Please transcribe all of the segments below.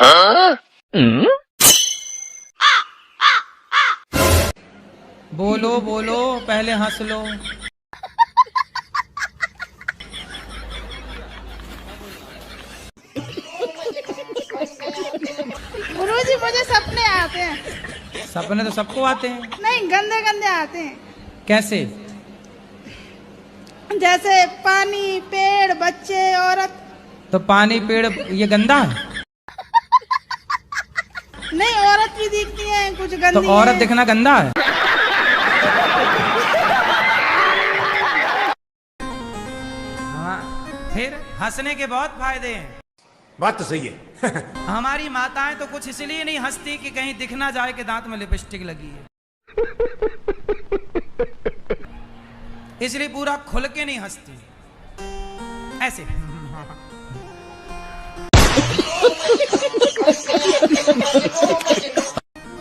हाँ? बोलो बोलो, पहले हंस लो। गुरुजी मुझे सपने आते हैं। सपने तो सबको आते हैं। नहीं, गंदे गंदे आते हैं। कैसे? जैसे पानी, पेड़, बच्चे, औरत। तो पानी पेड़ ये गंदा है? नहीं, औरत भी दिखती है, कुछ गंदी तो औरत है। दिखना गंदा है? हाँ, फिर हंसने के बहुत फायदे हैं। बात तो सही है। हमारी माताएं तो कुछ इसलिए नहीं हंसती कि कहीं दिख ना जाए कि दांत में लिपस्टिक लगी है, इसलिए पूरा खुल के नहीं हंसती, ऐसे।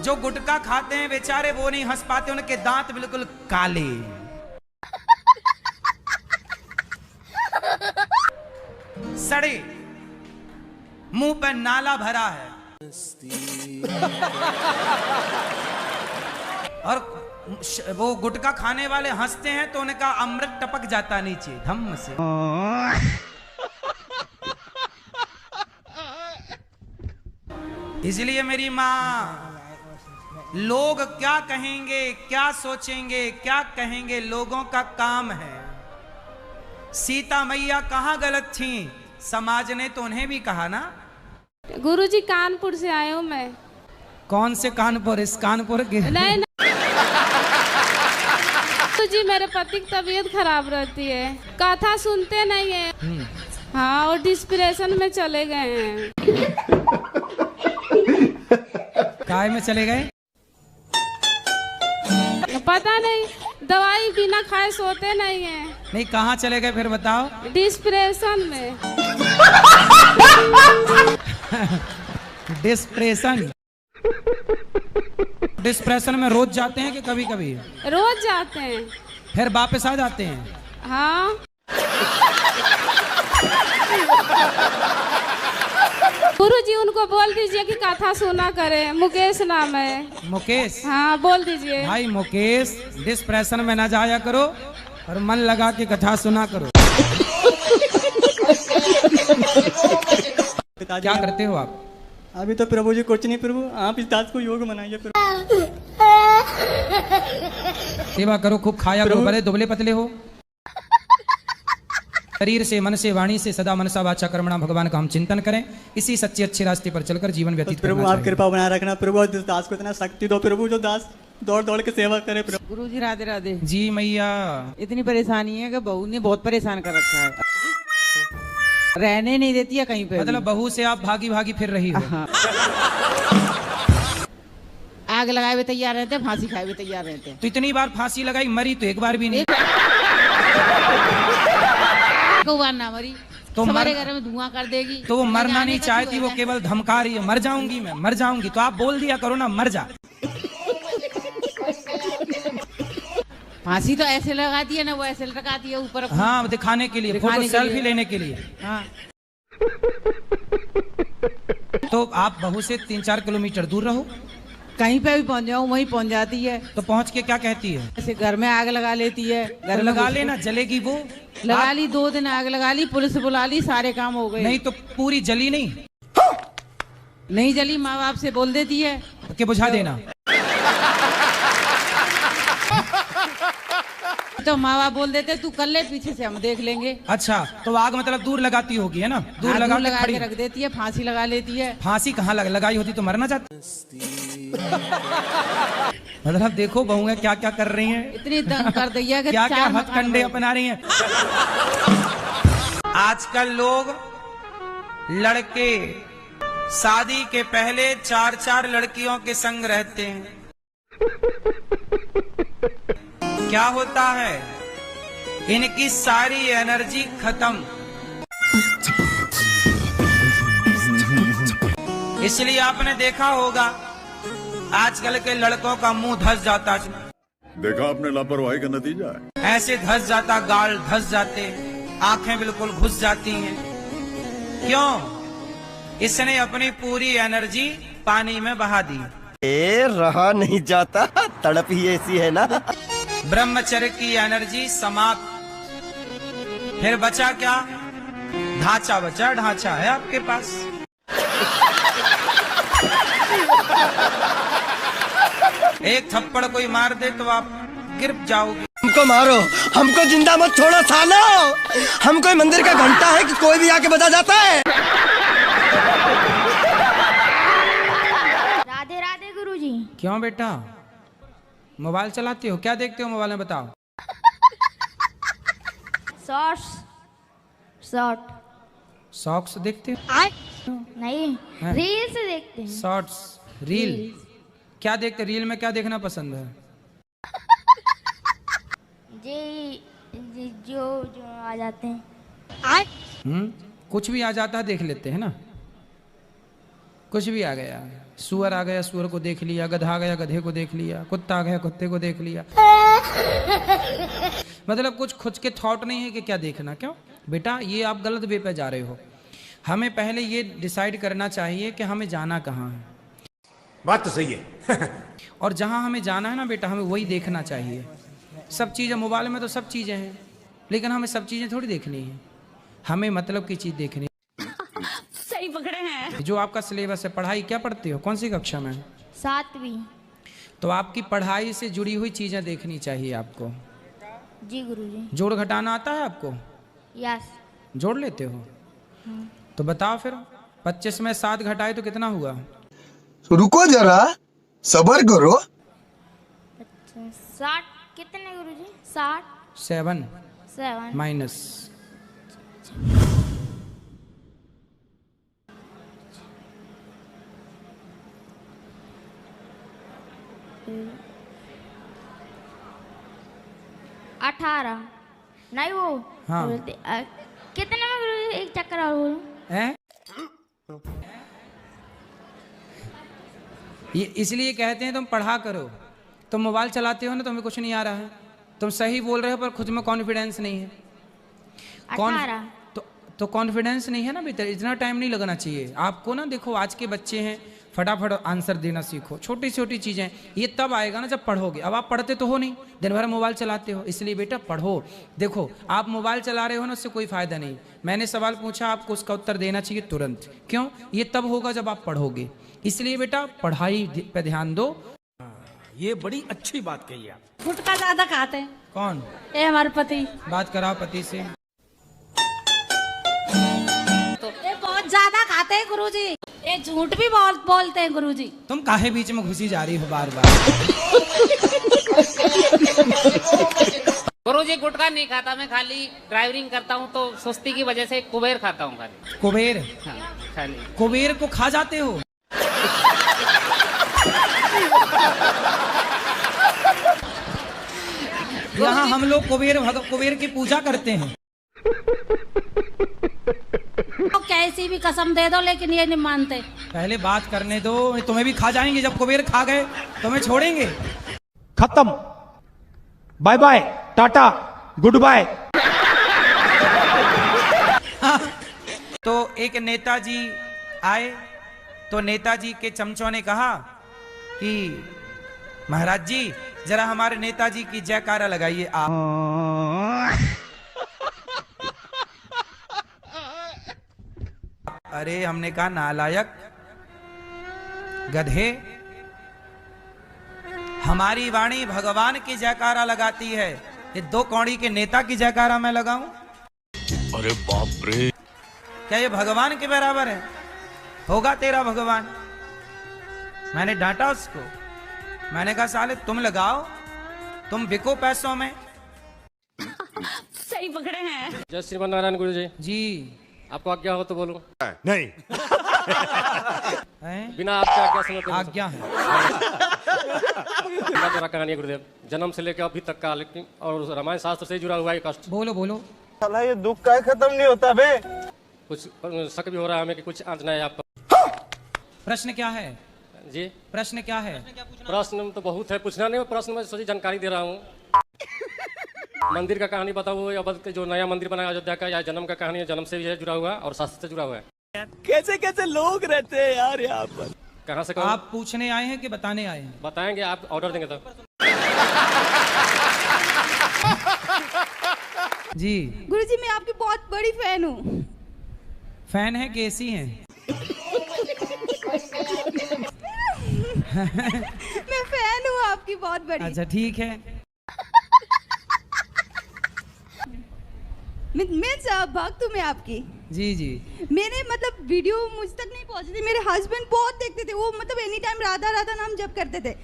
जो गुटखा खाते हैं बेचारे वो नहीं हंस पाते, उनके दांत बिल्कुल काले। सड़े, मुंह पर नाला भरा है, और वो गुटखा खाने वाले हंसते हैं तो उनका अमृत टपक जाता नीचे धम्म से। इसलिए मेरी माँ, लोग क्या कहेंगे, क्या सोचेंगे, क्या कहेंगे, लोगों का काम है। सीता मैया कहाँ गलत थी? समाज ने तो उन्हें भी कहा ना। गुरुजी कानपुर से आए हूँ मैं। कौन से कानपुर? इस कानपुर के? नहीं गुरुजी, मेरे पति की तबीयत खराब रहती है, कथा सुनते नहीं है। हाँ, और डिस्प्रेशन में चले गए हैं। काय में चले गए? पता नहीं, दवाई बिना खाए सोते नहीं है। नहीं, कहाँ चले गए फिर बताओ? डिस्प्रेशन में। डिस्प्रेशन? डिस्प्रेशन में रोज जाते हैं कि कभी कभी? रोज जाते हैं। फिर वापस आ जाते हैं? हाँ। गुरुजी उनको बोल दीजिए कि कथा सुना करे। मुकेश नाम है। मुकेश? हाँ, बोल दीजिए। भाई मुकेश, डिस्प्रेशन में ना जाया करो और मन लगा के कथा सुना करो। क्या करते हो आप? अभी तो प्रभु जी कुछ नहीं प्रभु, आप इस दास को योग मनाइए प्रभु। सेवा करो, खूब खाया करो, बड़े दुबले पतले हो। शरीर से, मन से, वाणी से सदा मनसा वाचा कर्मणा भगवान का हम चिंतन करें। इसी सच्चे अच्छे रास्ते पर चलकर जीवन व्यतीत प्रभु आप कृपा बनाए रखना प्रभु, इस दास को इतना शक्ति दो प्रभु, जो दास दौड़ दौड़ के सेवा करे प्रभु। गुरु जी राधे राधे। जी मैया। इतनी परेशानी है कि बहू ने बहुत परेशान कर रखा है, रहने नहीं देती है कहीं पे। मतलब बहू से आप भागी भागी फिर रही हो? हाँ। आग लगाए हुए तैयार रहते, फांसी खाए हुए तैयार रहते। तो इतनी बार फांसी लगाई, मरी तो एक बार भी नहीं। बार ना मरी तो हमारे घर में धुआं कर देगी। तो वो मरना नहीं चाहती, वो केवल धमका रही है, मर जाऊंगी मैं, मर जाऊंगी। तो आप बोल दिया करो ना, मर जा। फांसी तो ऐसे लगाती है ना, वो ऐसे लगाती है ऊपर। हाँ, दिखाने के लिए, फोटो सेल्फी लेने के लिए। हाँ। तो आप बहू से 3-4 किलोमीटर दूर रहो। कहीं पे भी पहुंच जाऊं वहीं पहुंच जाती है। तो पहुंच के क्या कहती है? ऐसे घर में आग लगा लेती है। घर तो लगा लेना, जलेगी वो। लगा ली, 2 दिन आग लगा ली, पुलिस बुला ली, सारे काम हो गए। नहीं तो पूरी जली नहीं? नहीं जली, माँ बाप से बोल देती है कि बुझा देना। तो माँ बाप बोल देते तू कर ले, पीछे से हम देख लेंगे। अच्छा, तो आग मतलब दूर लगाती होगी है ना? दूर लगा के रख देती है, फांसी लगा लेती है। फांसी कहाँ लगाई होती तो मरना चाहती। मतलब देखो बहुएं क्या क्या कर रही हैं। इतनी तंग कर दी है कि क्या क्या हथकंडे अपना रही हैं। आजकल लोग लड़के शादी के पहले 4-4 लड़कियों के संग रहते हैं। क्या होता है? इनकी सारी एनर्जी खत्म। इसलिए आपने देखा होगा आजकल के लड़कों का मुंह धस जाता है। देखा आपने लापरवाही का नतीजा है। ऐसे धस जाता, गाल धस जाते, आंखें बिल्कुल घुस जाती हैं। क्यों? इसने अपनी पूरी एनर्जी पानी में बहा दी। रहा नहीं जाता, तड़प ही ऐसी है ना। ब्रह्मचर्य की एनर्जी समाप्त। फिर बचा क्या? ढांचा बचा। ढांचा है आपके पास। एक थप्पड़ कोई मार दे तो आप गिर जाओगे। हमको मारो, हमको जिंदा मत छोड़ो सालो। हम कोई मंदिर का घंटा है कि कोई भी आके बजा जाता है। राधे राधे गुरुजी। क्यों बेटा, मोबाइल चलाते हो? क्या देखते हो मोबाइल में, बताओ? शॉर्ट्स देखते हो? नहीं, हाँ। रील्स देखते हैं। Shorts, reel. क्या देखते? रील में क्या देखना पसंद है? जो आ जाते हैं। कुछ भी आ जाता है देख लेते हैं ना। कुछ भी आ गया, सुअर आ गया, सुअर को देख लिया। गधा आ गया, गधे को देख लिया। कुत्ता आ गया, कुत्ते को देख लिया। मतलब कुछ खुद के थॉट नहीं है कि क्या देखना। क्यों बेटा, ये आप गलत वे पे जा रहे हो। हमें पहले ये डिसाइड करना चाहिए कि हमें जाना कहाँ है। बात तो सही है। और जहाँ हमें जाना है ना बेटा, हमें वही देखना चाहिए। सब चीज़ें मोबाइल में तो सब चीज़ें हैं, लेकिन हमें सब चीज़ें थोड़ी देखनी है। हमें मतलब की चीज़ देखनी है। सही पकड़े हैं। जो आपका सिलेबस है, पढ़ाई क्या पढ़ते हो, कौन सी कक्षा में? 7वीं। तो आपकी पढ़ाई से जुड़ी हुई चीज़ें देखनी चाहिए आपको। जी गुरुजी। जोड़ घटाना आता है आपको? यस। जोड़ लेते हो? तो बताओ फिर, 25 में 7 घटाए तो कितना हुआ? रुको जरा, सबर करो। 60 कितने गुरुजी? 60। 7 माइनस। अठारह। नहीं वो हाँ। कितने में गुरुजी? एक चक्कर और बोलो। हैं? ये इसलिए कहते हैं तुम पढ़ा करो। तुम मोबाइल चलाते हो ना, तुम्हें कुछ नहीं आ रहा है। तुम सही बोल रहे हो पर खुद में कॉन्फिडेंस नहीं है। 18। तो कॉन्फिडेंस नहीं है ना भीतर, इतना टाइम नहीं लगना चाहिए आपको ना। देखो आज के बच्चे हैं, फटाफट आंसर देना सीखो। छोटी छोटी चीज़ें, ये तब आएगा ना जब पढ़ोगे। अब आप पढ़ते तो हो नहीं, दिन भर मोबाइल चलाते हो। इसलिए बेटा पढ़ो। देखो आप मोबाइल चला रहे हो ना, उससे कोई फायदा नहीं। मैंने सवाल पूछा, आपको उसका उत्तर देना चाहिए तुरंत। क्यों? ये तब होगा जब आप पढ़ोगे। इसलिए बेटा पढ़ाई पे ध्यान दो। ये बड़ी अच्छी बात कही आप। गुटखा ज्यादा खाते हैं। कौन? ये हमारे पति। बात कराओ पति से। ये बहुत ज्यादा खाते हैं गुरुजी। ये झूठ भी बहुत बोलते हैं गुरुजी। तुम काहे बीच में घुसी जा रही हो बार बार? गुरुजी गुटखा नहीं खाता मैं, खाली ड्राइविंग करता हूँ तो सुस्ती की वजह से कुबेर खाता हूँ खाली। कुबेर? हाँ, खाली कुबेर को खा जाते हो? यहाँ हम लोग कुबेर की पूजा करते हैं। तो कैसी भी कसम दे दो, लेकिन ये नहीं मानते। पहले बात करने दो, तुम्हें भी खा जाएंगे। जब कुबेर खा गए तुम्हें छोड़ेंगे? खत्म। Bye bye, tata, good bye. तो एक नेताजी आए, तो नेताजी के चमचों ने कहा कि महाराज जी जरा हमारे नेताजी की जयकारा लगाइए आप। अरे हमने कहा नालायक, गधे, हमारी वाणी भगवान की जयकारा लगाती है, ये 2 कौड़ी के नेता की जयकारा मैं लगाऊं? अरे बाप रे, क्या ये भगवान के बराबर है? होगा तेरा भगवान। मैंने डांटा उसको। मैंने कहा साले तुम लगाओ, तुम बिको पैसों में। सही पकड़े हैं। जय श्रीमान नारायण गुरु जी। जी आपको आज्ञा हो तो बोलो। नहीं। हैं? बिना आपके आज्ञा सुनो। आज्ञा है। मेरा कहानी है गुरुदेव, जन्म से लेकर अभी तक का, लेकिन और रामायण शास्त्र से जुड़ा हुआ है कष्ट। बोलो बोलो। साला ये दुख का खत्म नहीं होता बे। कुछ शक भी हो रहा है हमें कि कुछ आंचना है आप। प्रश्न क्या है जी? प्रश्न क्या है? प्रश्न तो बहुत है, पूछना नहीं, प्रश्न में सोची जानकारी दे रहा हूँ। मंदिर का कहानी बताओ, या जो नया मंदिर बनाया अयोध्या का, या जन्म का कहानी है, जन्म से भी है जुड़ा हुआ और शास्त्र से जुड़ा हुआ है। कैसे कैसे लोग रहते हैं यार यहाँ पर। कहाँ से कौन? आप पूछने आए हैं कि बताने आए हैं? बताएंगे, आप ऑर्डर देंगे तो। जी गुरुजी मैं आपकी बहुत बड़ी फैन हूँ। फैन है कि एसी हैं? मैं फैन हूँ आपकी बहुत बड़ी। अच्छा ठीक है। मैं भक्त हूँ मैं आपकी। जी जी। मैंने मतलब वीडियो मुझ तक नहीं पहुंची थी, मेरे हस्बैंड बहुत देखते थे, वो मतलब एनी टाइम राधा राधा नाम जप करते थे।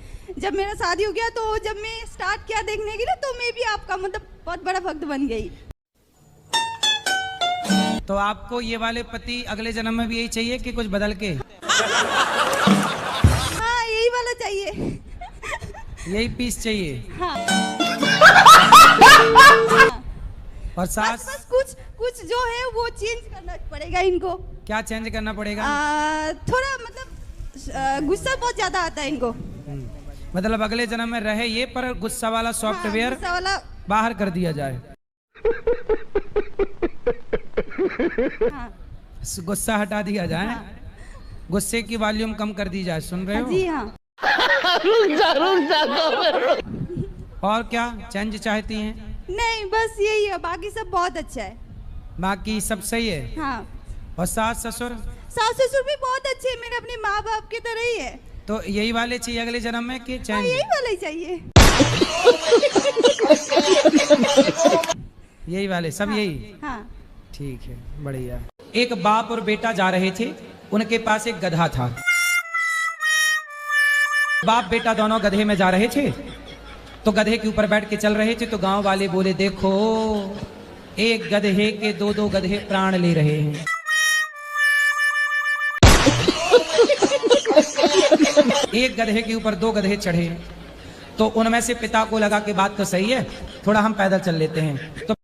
जब मेरा शादी हो गया तो जब मैं स्टार्ट किया देखने के लिए तो मैं भी आपका मतलब बहुत बड़ा भक्त बन गई। तो आपको ये वाले पति अगले जन्म में भी यही चाहिए कि कुछ बदल के? हाँ यही वाला चाहिए। यही पीस चाहिए। हाँ। और सास? बस कुछ कुछ जो है वो चेंज करना पड़ेगा इनको। क्या चेंज करना पड़ेगा? थोड़ा मतलब गुस्सा बहुत ज्यादा आता है इनको। मतलब अगले जन्म में रहे ये, पर गुस्सा वाला सॉफ्टवेयर गुस्सा वाला बाहर कर दिया जाए। हाँ। गुस्सा हटा दिया जाए। हाँ। गुस्से की वॉल्यूम कम कर दी जाए। सुन रहे हो? जी हाँ। और क्या चेंज चाहती हैं? नहीं बस यही है, बाकी सब बहुत अच्छा है। बाकी सब सही है? हाँ। और सास ससुर? सास ससुर भी बहुत अच्छे हैं, मेरे अपने माँ बाप की तरह ही है। तो यही वाले चाहिए अगले जन्म में कि चेंज? हाँ, यही वाले ही चाहिए। यही वाले सब? हाँ, यही? हाँ। ठीक है, बढ़िया। एक बाप और बेटा जा रहे थे, उनके पास एक गधा था। बाप बेटा दोनों गधे में जा रहे थे, तो गधे के ऊपर बैठ के चल रहे थे। तो गांव वाले बोले, देखो एक गधे के दो दो गधे प्राण ले रहे हैं। एक गधे के ऊपर दो गधे चढ़े, तो उनमें से पिता को लगा कि बात तो सही है, थोड़ा हम पैदल चल लेते हैं। तो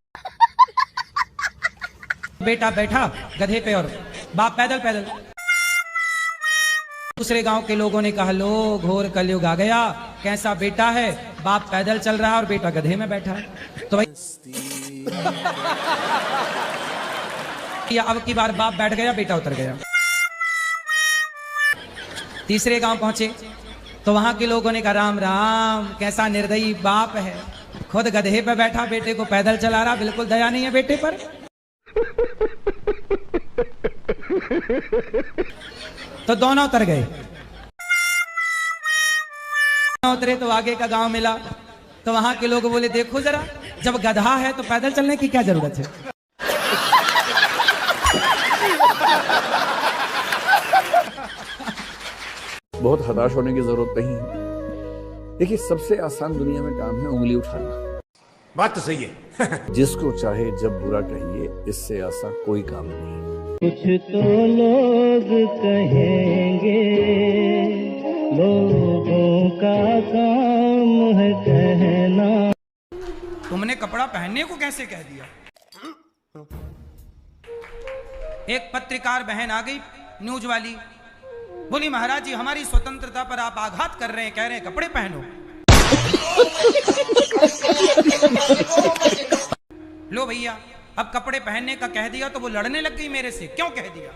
बेटा बैठा गधे पे और बाप पैदल पैदल। दूसरे गांव के लोगों ने कहा, लो घोर कलयुग आ गया, कैसा बेटा है, बाप पैदल चल रहा है और बेटा गधे में बैठा है। तो भाई अब की बार बाप बैठ गया, बेटा उतर गया। तीसरे गांव पहुंचे तो वहां के लोगों ने कहा, राम राम, कैसा निर्दयी बाप है, खुद गधे पे बैठा, बेटे को पैदल चला रहा, बिल्कुल दया नहीं है बेटे पर। तो दोनों उतर गए। उतरे तो आगे का गांव मिला, तो वहां के लोग बोले, देखो जरा, जब गधा है तो पैदल चलने की क्या जरूरत है। बहुत हताश होने की जरूरत नहीं है। देखिए, सबसे आसान दुनिया में काम है उंगली उठाना। बात तो सही है। जिसको चाहे जब बुरा कहिए, इससे आसान कोई काम नहीं। कुछ तो लोग कहेंगे, लोगों का काम है कहना। तुमने कपड़ा पहनने को कैसे कह दिया? एक पत्रकार बहन आ गई न्यूज वाली, बोली, महाराज जी हमारी स्वतंत्रता पर आप आघात कर रहे हैं, कह रहे हैं कपड़े पहनो। लो भैया, अब कपड़े पहनने का कह दिया तो वो लड़ने लग गई मेरे से। क्यों कह दिया?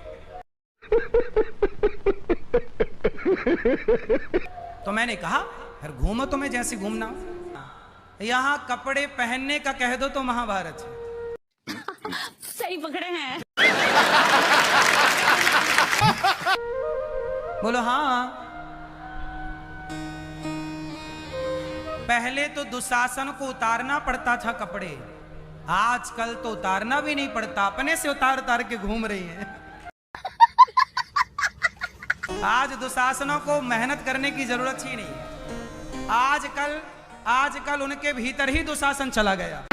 तो मैंने कहा, फिर घूमो तुम्हें जैसे घूमना, यहां कपड़े पहनने का कह दो तो महाभारत है। सही पकड़े हैं। बोलो हाँ। पहले तो दुशासन को उतारना पड़ता था कपड़े, आजकल तो उतारना भी नहीं पड़ता, अपने से उतार उतार के घूम रही हैं। आज दुशासनों को मेहनत करने की जरूरत ही नहीं है। आजकल उनके भीतर ही दुशासन चला गया।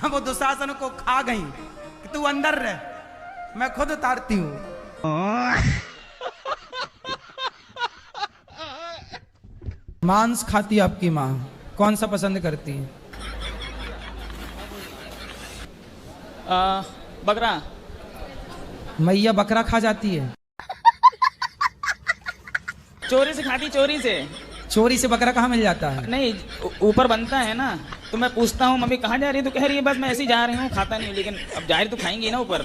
वो दुशासन को खा गई कि तू अंदर रह, मैं खुद उतारती हूं। मांस खाती आपकी माँ, कौन सा पसंद करती है? बकरा। मैया बकरा खा जाती है? चोरी से खाती, चोरी से। चोरी से बकरा कहाँ मिल जाता है? नहीं, ऊपर बनता है ना। तो मैं पूछता हूँ मम्मी कहाँ जा रही है, तो कह रही है बस मैं ऐसे ही जा रही हूँ, खाता नहीं हूँ, लेकिन अब जा रही तो खाएंगे ना ऊपर।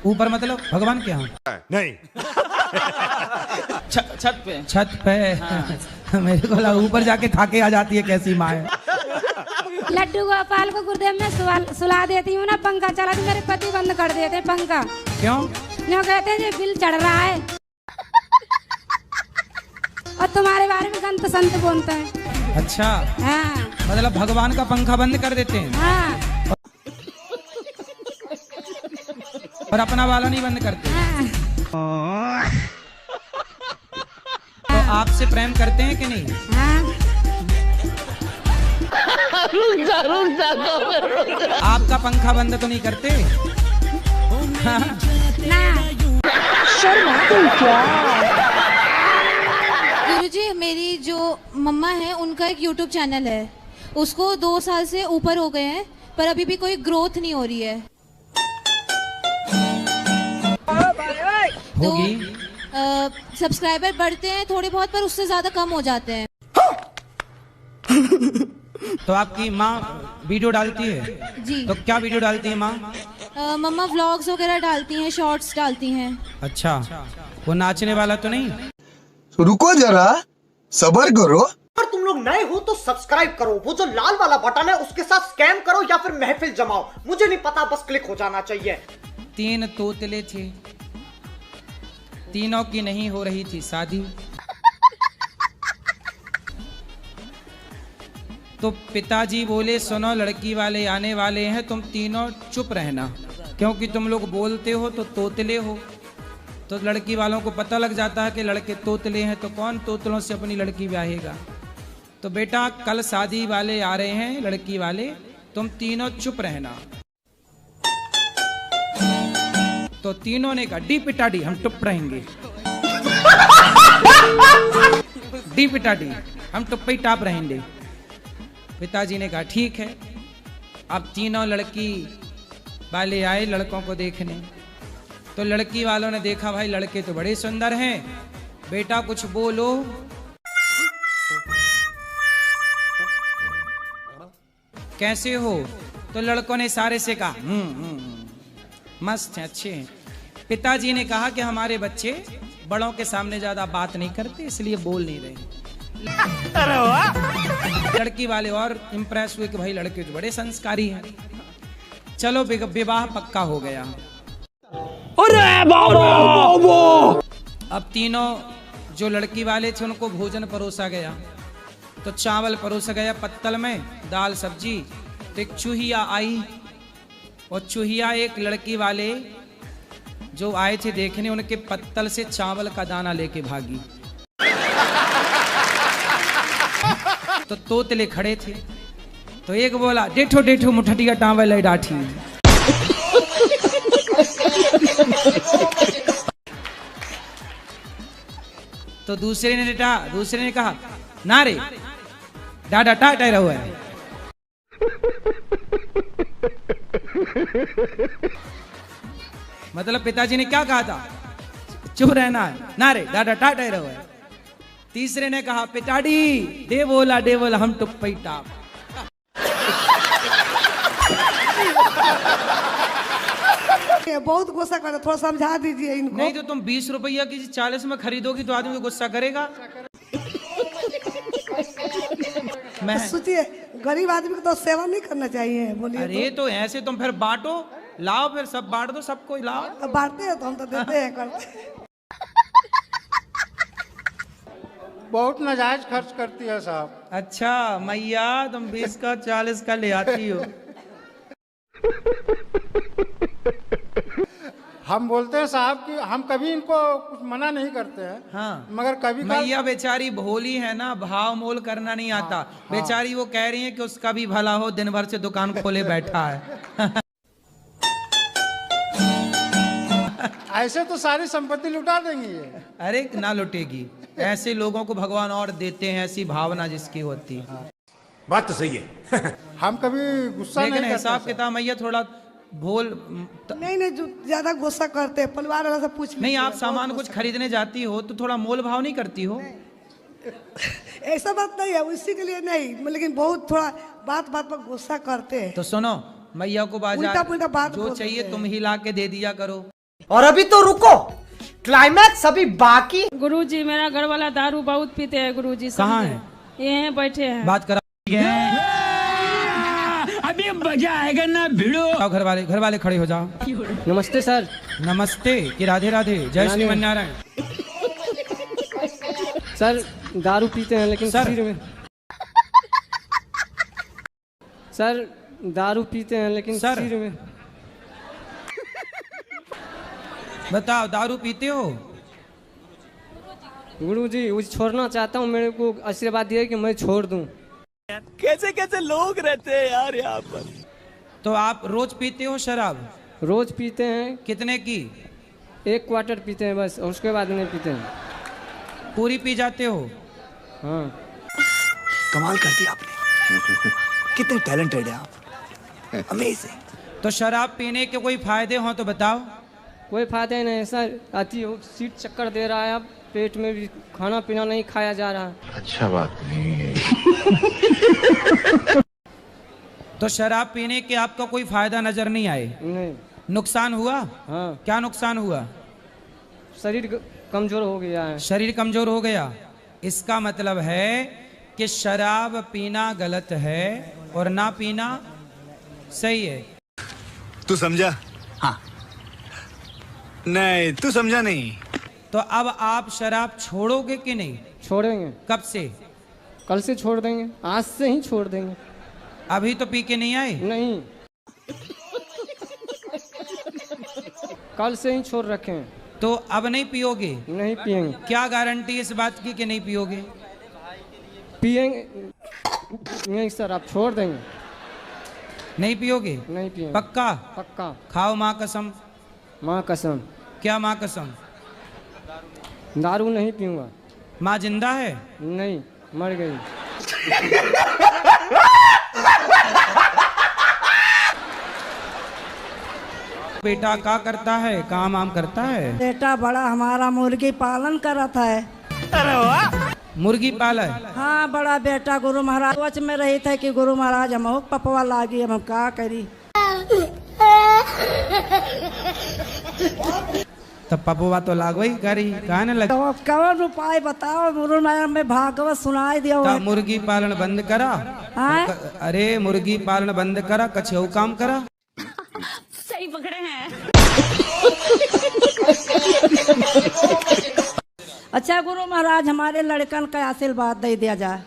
ऊपर मतलब भगवान के यहाँ? नहीं। छत पे। छत पे। हाँ। मेरे को लगा ऊपर जाके खा के आ जाती है, कैसी माँ है। लड्डू गोपाल को गुरुदेव में सुला देती हूँ ना, पंखा चला तो मेरे पति बंद कर देते पंखा। क्यों? जो कहते हैं ये बिल चढ़ रहा है और तुम्हारे बारे में संत संत बोलते हैं। अच्छा। हाँ। मतलब भगवान का पंखा बंद कर देते हैं। हाँ। और अपना वाला नहीं बंद करते। हाँ। तो आपसे प्रेम करते हैं कि नहीं? हाँ। आपका पंखा बंद तो नहीं करते? हाँ। गुरुजी, मेरी जो मम्मा है उनका एक YouTube चैनल है, उसको 2 साल से ऊपर हो गए हैं, पर अभी भी कोई ग्रोथ नहीं हो रही है। होगी। सब्सक्राइबर बढ़ते हैं थोड़े बहुत, पर उससे ज्यादा कम हो जाते हैं। तो आपकी माँ वीडियो डालती है? जी। तो क्या वीडियो डालती है माँ? मम्मा व्लॉग्स वगैरह डालती हैं, शॉर्ट्स डालती हैं। अच्छा, वो नाचने वाला तो नहीं? रुको जरा, सब्र करो। अगर तुम लोग नए हो तो सब्सक्राइब करो, वो जो लाल वाला बटन है उसके साथ स्कैम करो या फिर महफिल जमाओ, मुझे नहीं पता, बस क्लिक हो जाना चाहिए। 3 तोतले थे, तीनों की नहीं हो रही थी शादी। तो पिताजी बोले सुनो लड़की वाले आने वाले हैं, तुम तीनों चुप रहना, क्योंकि तुम लोग बोलते हो तो तोतले हो। तो लड़की वालों को पता लग जाता है कि लड़के तोतले हैं, तो कौन तोतलों से अपनी लड़की ब्याहेगा। तो बेटा कल शादी वाले आ रहे हैं, लड़की वाले, तुम तीनों चुप रहना। तो तीनों ने कहा डी पिटाडी हम चुप रहेंगे, डी पिटाडी हम चुप ही टाप रहेंगे। पिताजी ने कहा ठीक है। अब तीनों लड़की वाले आए लड़कों को देखने। तो लड़की वालों ने देखा भाई लड़के तो बड़े सुंदर हैं, बेटा कुछ बोलो। कैसे हो? तो लड़कों ने सारे से कहा मस्त हैं, अच्छे हैं। पिताजी ने कहा कि हमारे बच्चे बड़ों के सामने ज्यादा बात नहीं करते, इसलिए बोल नहीं रहे। लड़की वाले और इम्प्रेस हुए कि भाई लड़के तो बड़े संस्कारी हैं। चलो विवाह पक्का हो गया। अब तीनों जो लड़की वाले थे उनको भोजन परोसा गया। तो चावल परोसा गया पत्तल में, दाल सब्जी। तो एक चूहिया आई, और चूहिया एक लड़की वाले जो आए थे देखने, उनके पत्तल से चावल का दाना लेके भागी। तो तोतले खड़े थे, तो एक बोला डेठो डेठो मुठटिया टावल है डाठी। तो दूसरे ने कहा ना रे डाडा टाटा रहो है। मतलब पिताजी ने क्या कहा था, चुप रहना है, ना रे डाडा टाटा रहो है। तीसरे ने कहा पिताड़ी दे बोला हम टुप पई टाप। बहुत गुस्सा करते, थोड़ा समझा दीजिए इनको। नहीं तो तुम 20 रुपया की 40 में खरीदोगी तो आदमी गुस्सा करेगा। मैं सोचिए गरीब आदमी को तो सेवा नहीं करना चाहिए, बोलिए। अरे तो ऐसे तुम फिर बांटो, लाओ, फिर सब बांट दो, सबको लाओ। बांटते हैं तो हम तो देते हैं, करते। बहुत नाजायज खर्च करती है साहब। अच्छा मैया तुम 20 का 40 का ले आती हो। हम बोलते हैं साहब कि हम कभी इनको कुछ मना नहीं करते हैं। हाँ। मगर कभी मैया बेचारी भोली है ना, भाव मोल करना नहीं आता। हाँ। बेचारी वो कह रही है कि उसका भी भला हो, दिन भर से दुकान खोले बैठा है। ऐसे तो सारी संपत्ति लुटा देंगी ये। अरे ना लुटेगी, ऐसे लोगों को भगवान और देते हैं, ऐसी भावना जिसकी होती है। बात तो सही है। हम कभी गुस्सा नहीं करते। हिसाब किताब मैया थोड़ा भोल नहीं जो ज्यादा गुस्सा करते, परिवार वाला से पूछ। नहीं आप सामान कुछ खरीदने जाती हो तो थोड़ा मोल भाव नहीं करती हो? ऐसा बात नहीं है, उसी के लिए नहीं, लेकिन बहुत थोड़ा बात बात पर गुस्सा करते हैं। तो सुनो, मैया को बाजार उल्टा पुल्टा बात जो बोलते चाहिए हैं। तुम ही ला के दे दिया करो। और अभी तो रुको, क्लाइमैक्स अभी बाकी। गुरुजी मेरा घर वाला दारू बहुत पीते हैं गुरुजी। कहाँ है? ये हैं, बैठे हैं। बात करा अभी मजा आएगा ना भिड़ो। घर वाले खड़े हो जाओ। नमस्ते सर। नमस्ते कि राधे राधे, जय श्रीमन नारायण। सर दारू पीते हैं लेकिन सर। सिर में। सर दारू पीते हैं लेकिन सर। सिर में। बताओ दारू पीते हो? गुरुजी वो छोड़ना चाहता हूँ, मेरे को आशीर्वाद दिया कि मैं छोड़ दूं। कैसे कैसे लोग रहते हैं यार यहाँ पर। तो आप रोज पीते हो शराब? रोज पीते हैं। कितने की? 1 क्वार्टर पीते हैं बस, और उसके बाद नहीं पीते हैं। पूरी पी जाते हो? हाँ। कमाल कर दिया आपने, कितने टैलेंटेड है आप, अमेजिंग। तो शराब पीने के कोई फायदे हो तो बताओ। कोई फायदा नहीं है सर, आती हो सीट चक्कर दे रहा है, अब पेट में भी खाना पीना नहीं खाया जा रहा। अच्छा बात नहीं है। तो शराब पीने के आपका कोई फायदा नजर नहीं आए? नहीं। नुकसान हुआ? हाँ। क्या नुकसान हुआ? शरीर कमजोर हो गया है। शरीर कमजोर हो गया। इसका मतलब है कि शराब पीना गलत है और ना पीना सही है। तू समझा? हाँ। नहीं तू समझा नहीं। तो अब आप शराब छोड़ोगे कि नहीं? छोड़ेंगे। कब से? कल से छोड़ देंगे, आज से ही छोड़ देंगे। अभी तो पी के नहीं आए? नहीं, कल से ही छोड़ रखे हैं। तो अब नहीं पियोगे? नहीं पिएंगे। क्या गारंटी इस बात की कि नहीं पियोगे? पिएंगे नहीं सर, आप छोड़ देंगे। नहीं पियोगे? नहीं पिएंगे। पक्का? पक्का। खाओ माँ कसम। माँ कसम। क्या माँ कसम? दारू नहीं पीऊंगा। माँ जिंदा है? नहीं, मर गई। बेटा क्या करता है, काम आम करता है? बेटा बड़ा हमारा मुर्गी पालन करता है। अरे वाह, मुर्गी पालन। हाँ, बड़ा बेटा गुरु महाराज वच में रही थे कि गुरु महाराज हम पपवा लागी, हम का करी। तब पपुआ तो लागवई करी, कहा न लग। तो कौन उपाय बताओ, गुरु महाराज में भागवत सुनाई दियो। तो मुर्गी पालन बंद करा। अरे मुर्गी पालन बंद करा, कछऊ काम करा। सही पकड़े हैं। अच्छा गुरु महाराज, हमारे लड़कन का आशीर्वाद दे दिया जाए।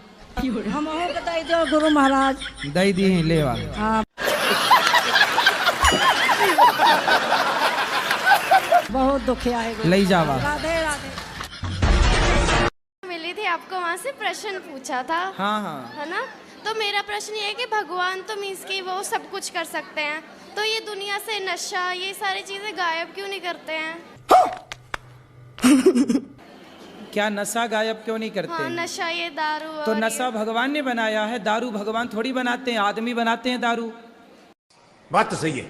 हम को दे दो गुरु महाराज। दे दी है, ले हाँ। बहुत दुखी आएगा। ले जावा। राधे राधे। मिली थी आपको, वहाँ से प्रश्न पूछा था। हाँ हाँ। है ना? तो मेरा प्रश्न ये है कि भगवान तो मीन्स कि वो सब कुछ कर सकते हैं, तो ये दुनिया से नशा ये सारी चीजें गायब क्यों नहीं करते हैं? क्या नशा गायब क्यों नहीं करते? हाँ, नशा ये दारू। तो और नशा भगवान ने बनाया है, दारू भगवान थोड़ी बनाते हैं, आदमी बनाते हैं दारू। बात तो सही है।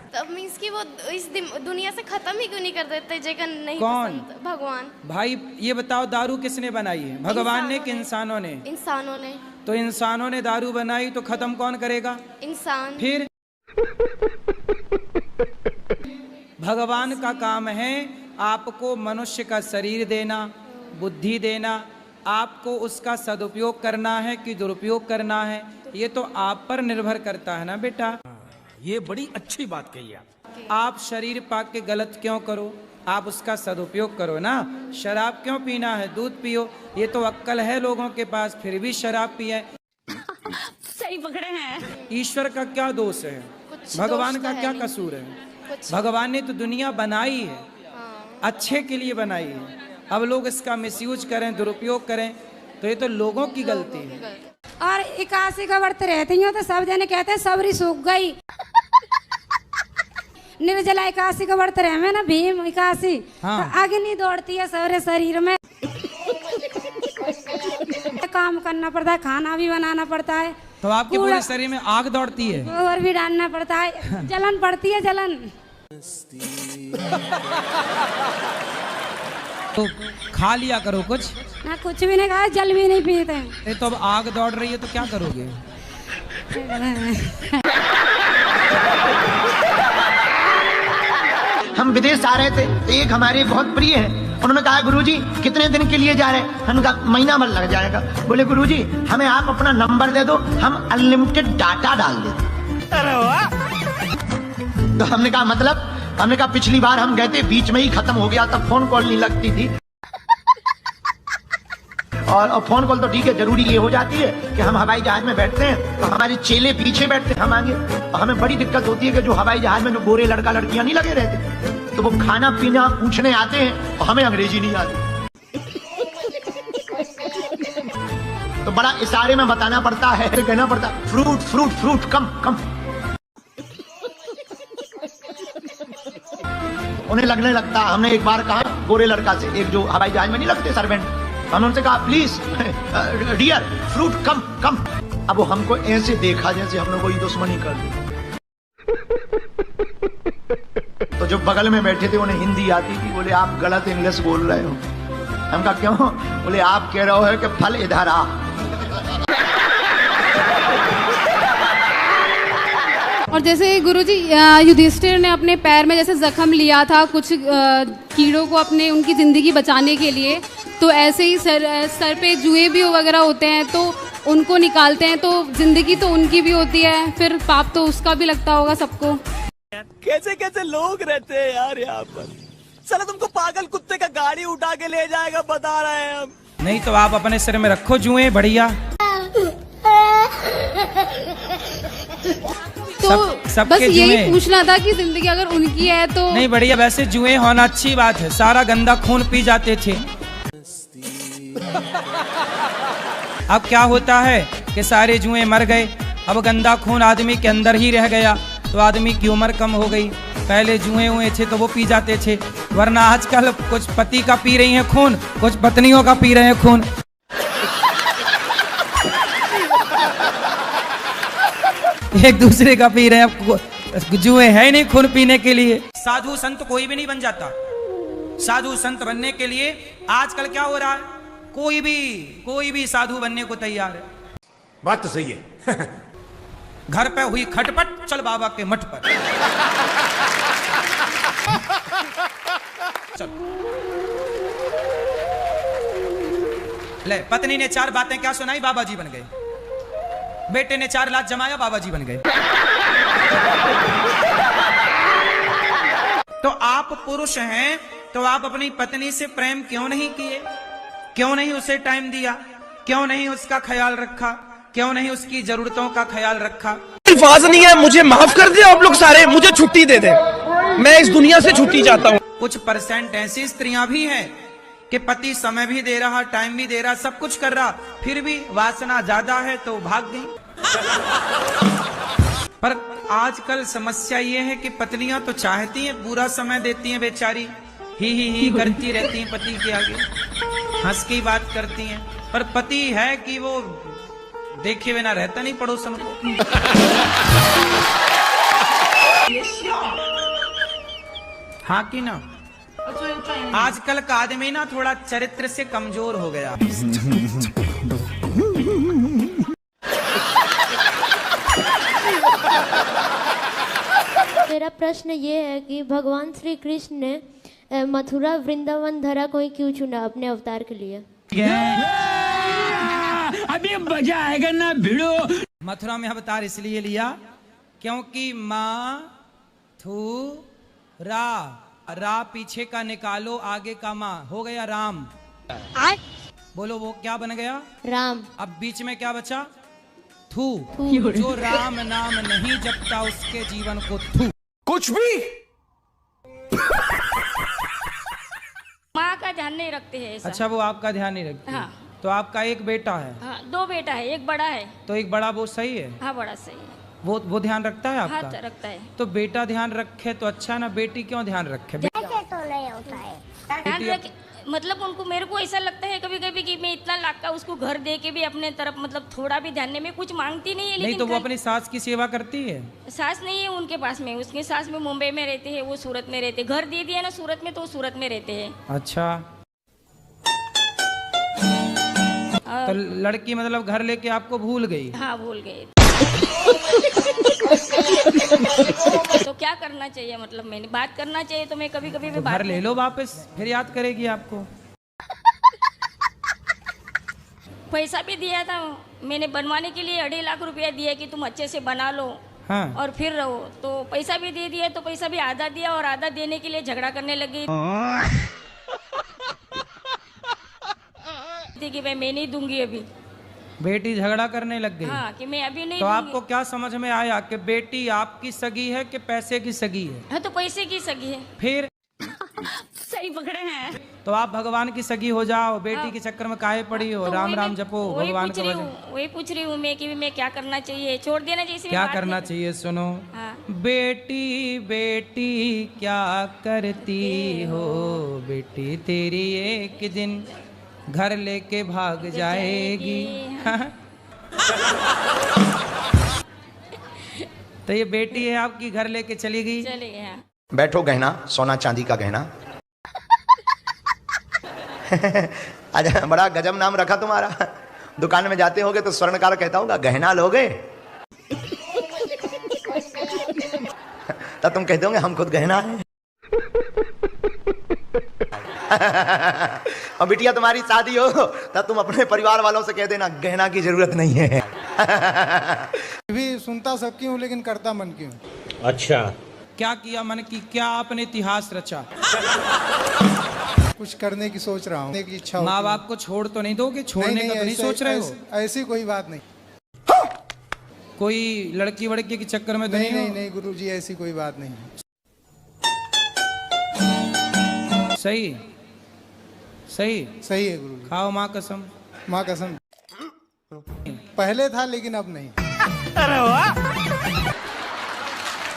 तो मीन्स कि वो इस दुनिया से खत्म ही क्यों नहीं कर देते जगह नहीं कौन? पसंद? भगवान। भाई ये बताओ, दारू किसने बनाई है, भगवान ने कि इंसानों ने? इंसानों ने। तो इंसानों ने दारू बनाई तो खत्म कौन करेगा? इंसान। फिर भगवान का काम है आपको मनुष्य का शरीर देना, बुद्धि देना, आपको उसका सदुपयोग करना है कि दुरुपयोग करना है, ये तो आप पर निर्भर करता है ना बेटा। ये बड़ी अच्छी बात कही आप शरीर पाक के गलत क्यों करो, आप उसका सदुपयोग करो ना। शराब क्यों पीना है, दूध पियो। ये तो अक्ल है लोगों के पास, फिर भी शराब पिए। सही पकड़े हैं। ईश्वर का क्या दोष है, भगवान का क्या कसूर है? भगवान ने तो दुनिया बनाई है, अच्छे के लिए बनाई है। अब लोग इसका मिसयूज करें, दुरुपयोग करें, तो ये तो लोगों की गलती है। और 81 का व्रत रहती हूँ तो सब जने कहते हैं सबरी सूख गई। निर्जला 81 का व्रत रहे में ना, भीम 81। हाँ। तो आगे नहीं दौड़ती है सारे शरीर में। काम करना पड़ता है, खाना भी बनाना पड़ता है, तो आपके पूरे शरीर में आग दौड़ती है, गोबर भी डालना पड़ता है, जलन पड़ती है, जलन। तो खा लिया करो कुछ। ना कुछ भी नहीं खाया, जल भी नहीं पीते। ये तो अब आग दौड़ रही है तो क्या करोगे? हम विदेश जा रहे थे तो एक हमारे बहुत प्रिय हैं, उन्होंने कहा गुरुजी कितने दिन के लिए जा रहे हैं? हमने कहा महीना भर लग जाएगा। बोले गुरुजी हमें आप अपना नंबर दे दो, हम अनलिमिटेड डाटा डाल देते। अरे वाह! तो हमने कहा मतलब? हमने कहा पिछली बार हम गए थे बीच में ही खत्म हो गया, तब फोन कॉल नहीं लगती थी। और फोन कॉल तो ठीक है, जरूरी ये हो जाती है कि हम हवाई जहाज में बैठते हैं तो हमारे चेले पीछे बैठते हैं, हम आगे। तो हमें बड़ी दिक्कत होती है कि जो हवाई जहाज में जो गोरे लड़का लड़कियां नहीं लगे रहते, तो वो खाना पीना पूछने आते हैं और हमें अंग्रेजी नहीं आती, तो बड़ा इशारे में बताना पड़ता है, कहना पड़ता है फ्रूट फ्रूट फ्रूट कम कम। उन्हें लगने लगता, हमने एक बार कहा गोरे लड़का से, एक जो हवाई जहाज में नहीं लगते सर्वेंट, हमने उनसे कहा प्लीज डियर फ्रूट कम कम। अब वो हमको ऐसे देखा जैसे हम लोग कोई दुश्मनी कर दी। तो जो बगल में बैठे थे उन्हें हिंदी आती थी, बोले आप गलत इंग्लिश बोल रहे हो। हम कहा क्यों? बोले आप कह रहे हो कि फल इधर आ। और जैसे गुरुजी युधिष्ठिर ने अपने पैर में जैसे जख्म लिया था कुछ कीड़ों को अपने उनकी जिंदगी बचाने के लिए, तो ऐसे ही सर पे जुए भी वगैरह होते हैं तो उनको निकालते हैं, तो जिंदगी तो उनकी भी होती है, फिर पाप तो उसका भी लगता होगा सबको। कैसे कैसे लोग रहते हैं यार यहाँ पर। चलो तुमको पागल कुत्ते का गाड़ी उठा के ले जाएगा, बता रहे हैं हम। नहीं तो आप अपने सिर में रखो जुए, बढ़िया। तो बस यही पूछना था कि जिंदगी अगर उनकी है तो नहीं, बढ़िया। वैसे जुए होना अच्छी बात है, सारा गंदा खून पी जाते थे। अब क्या होता है कि सारे जुए मर गए, अब गंदा खून आदमी के अंदर ही रह गया, तो आदमी की उम्र कम हो गई। पहले जुए हुए थे तो वो पी जाते थे, वरना आजकल कुछ पति का पी रही हैं खून, कुछ पत्नियों का पी रहे हैं खून। एक दूसरे का पी रहे हैं, जुए है नहीं खून पीने के लिए। साधु संत कोई भी नहीं बन जाता। साधु संत बनने के लिए आजकल क्या हो रहा है, कोई भी साधु बनने को तैयार है। बात तो सही है। घर पे हुई खटपट, चल बाबा के मठ पर। चल। ले, पत्नी ने 4 बातें क्या सुनाई, बाबा जी बन गए। बेटे ने 4 लाख जमाया, बाबा जी बन गए। तो आप पुरुष हैं तो आप अपनी पत्नी से प्रेम क्यों नहीं किए? क्यों नहीं उसे टाइम दिया? क्यों नहीं उसका ख्याल रखा? क्यों नहीं उसकी जरूरतों का ख्याल रखा? अल्फाज नहीं है, मुझे माफ कर दे आप लोग सारे, मुझे छुट्टी दे दे, मैं इस दुनिया से छुट्टी चाहता हूँ। कुछ % ऐसी स्त्रियां भी हैं कि पति समय भी दे रहा, टाइम भी दे रहा, सब कुछ कर रहा, फिर भी वासना ज्यादा है तो भाग गई। पर आजकल समस्या ये है कि पत्नियां तो चाहती हैं, पूरा समय देती हैं, बेचारी ही करती रहती हैं पति के आगे, हंस की बात करती हैं, पर पति है कि वो देखे बिना रहता नहीं पड़ोसन को। हाँ कि ना? आजकल का आदमी ना थोड़ा चरित्र से कमजोर हो गया। मेरा प्रश्न ये है कि भगवान श्री कृष्ण ने मथुरा वृंदावन धरा को ही क्यों चुना अपने अवतार के लिए? अभी मजा आएगा ना भिड़ो। मथुरा में अवतार इसलिए लिया क्योंकि रा पीछे का निकालो, आगे का माँ, हो गया राम। बोलो वो क्या बन गया? राम। अब बीच में क्या बचा? थू। जो राम नाम नहीं जपता उसके जीवन को थू। कुछ भी माँ का ध्यान नहीं रखते हैं ऐसा। अच्छा, वो आपका ध्यान नहीं रखती। हाँ। तो आपका एक बेटा है? हाँ, 2 बेटा है, एक बड़ा है। तो एक बड़ा वो सही है? हाँ, बड़ा सही है। वो ध्यान रखता है आपका? हाँ, रखता है। तो बेटा ध्यान रखे तो अच्छा है ना, बेटी क्यों ध्यान रखे? तो नहीं होता है ध्यान रखे, मतलब उनको, मेरे को ऐसा लगता है कभी कभी कि मैं इतना लाख का उसको घर दे के भी अपने तरफ मतलब थोड़ा भी ध्यान में कुछ मांगती नहीं है। लेकिन नहीं तो वो अपनी सास की सेवा करती है? सास नहीं है उनके पास में, उसकी सास में मुंबई में रहते हैं, वो सूरत में रहते, घर दे दिया ना सूरत में, तो सूरत में रहते हैं। अच्छा, तो लड़की मतलब घर लेके आपको भूल गई? हाँ भूल गए। तो क्या करना चाहिए, मतलब मैंने बात करना चाहिए तो मैं कभी कभी तो घर ले लो वापस, फिर याद करेगी आपको। पैसा भी दिया था मैंने बनवाने के लिए, 2.5 लाख रुपया दिया कि तुम अच्छे से बना लो हाँ। और फिर रहो। तो पैसा भी दे दिया, तो पैसा भी आधा दिया और आधा देने के लिए झगड़ा करने लगी थी कि मैं नहीं दूंगी अभी। बेटी झगड़ा करने लग गई? हाँ कि मैं अभी नहीं तो दूंगी। आपको क्या समझ में आया कि बेटी आपकी सगी है कि पैसे की सगी है? हाँ तो पैसे की सगी है। फिर सही पकड़े हैं। तो आप भगवान की सगी हो जाओ, बेटी के चक्कर में काहे पड़ी हो? तो राम राम जपो, भगवान का भजन। वही पूछ रही हूँ मैं कि मैं क्या करना चाहिए, छोड़ देना चाहिए? क्या करना चाहिए सुनो। हाँ। बेटी बेटी क्या करती हो, बेटी तेरी एक दिन घर लेके भाग जाएगी। तो ये बेटी है आपकी, घर लेके चली गई। चली गई। बैठो गहना, सोना चांदी का गहना। अच्छा बड़ा गजब नाम रखा तुम्हारा। दुकान में जाते होगे तो स्वर्णकार कहता होगा गहना लोगे? तब तुम कहते होगे हम खुद गहना है। और बिटिया तुम्हारी शादी हो तब तुम अपने परिवार वालों से कह देना गहना की जरूरत नहीं है। भी सुनता सबकी हूँ लेकिन करता मन की हूँ। अच्छा क्या किया मन की, क्या आपने इतिहास रचा? कुछ करने की सोच रहा हूँ, की इच्छा। माँ बाप को छोड़ तो नहीं दोगे? छोड़ने का तो नहीं सोच रहे हो? ऐसी कोई बात नहीं। कोई लड़की वड़की के चक्कर में तो नहीं? नहीं नहीं गुरुजी, ऐसी कोई बात नहीं। सही सही सही है गुरुजी। खाओ माँ कसम। माँ कसम। पहले था लेकिन अब नहीं। अरे वाह।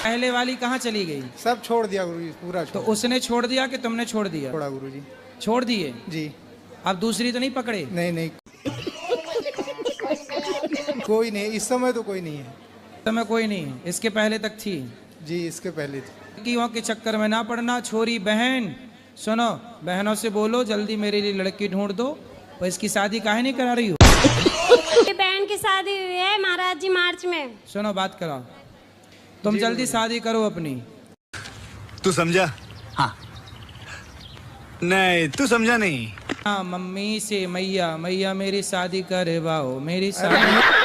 पहले वाली कहाँ चली गई? सब छोड़ दिया गुरुजी, पूरा तो उसने छोड़ दिया कि तुमने छोड़ दिया? छोड़ा गुरुजी। छोड़ दिए जी। अब दूसरी तो नहीं पकड़े? नहीं नहीं कोई नहीं, इस समय तो कोई नहीं है। इस समय कोई नहीं है, इसके पहले तक थी? जी इसके पहले थी। लड़कियों के चक्कर में ना पड़ना। छोरी बहन सुनो, बहनों से बोलो जल्दी मेरे लिए लड़की ढूंढ दो। और इसकी शादी काहे नहीं करा रही हो? बहन की शादी हुई है महाराज जी मार्च में। सुनो बात कराओ, तुम जल्दी शादी करो अपनी। तू समझा? हाँ। नहीं तू समझा नहीं। हाँ मम्मी से मैया मैया मेरी शादी करवाओ, मेरी शादी।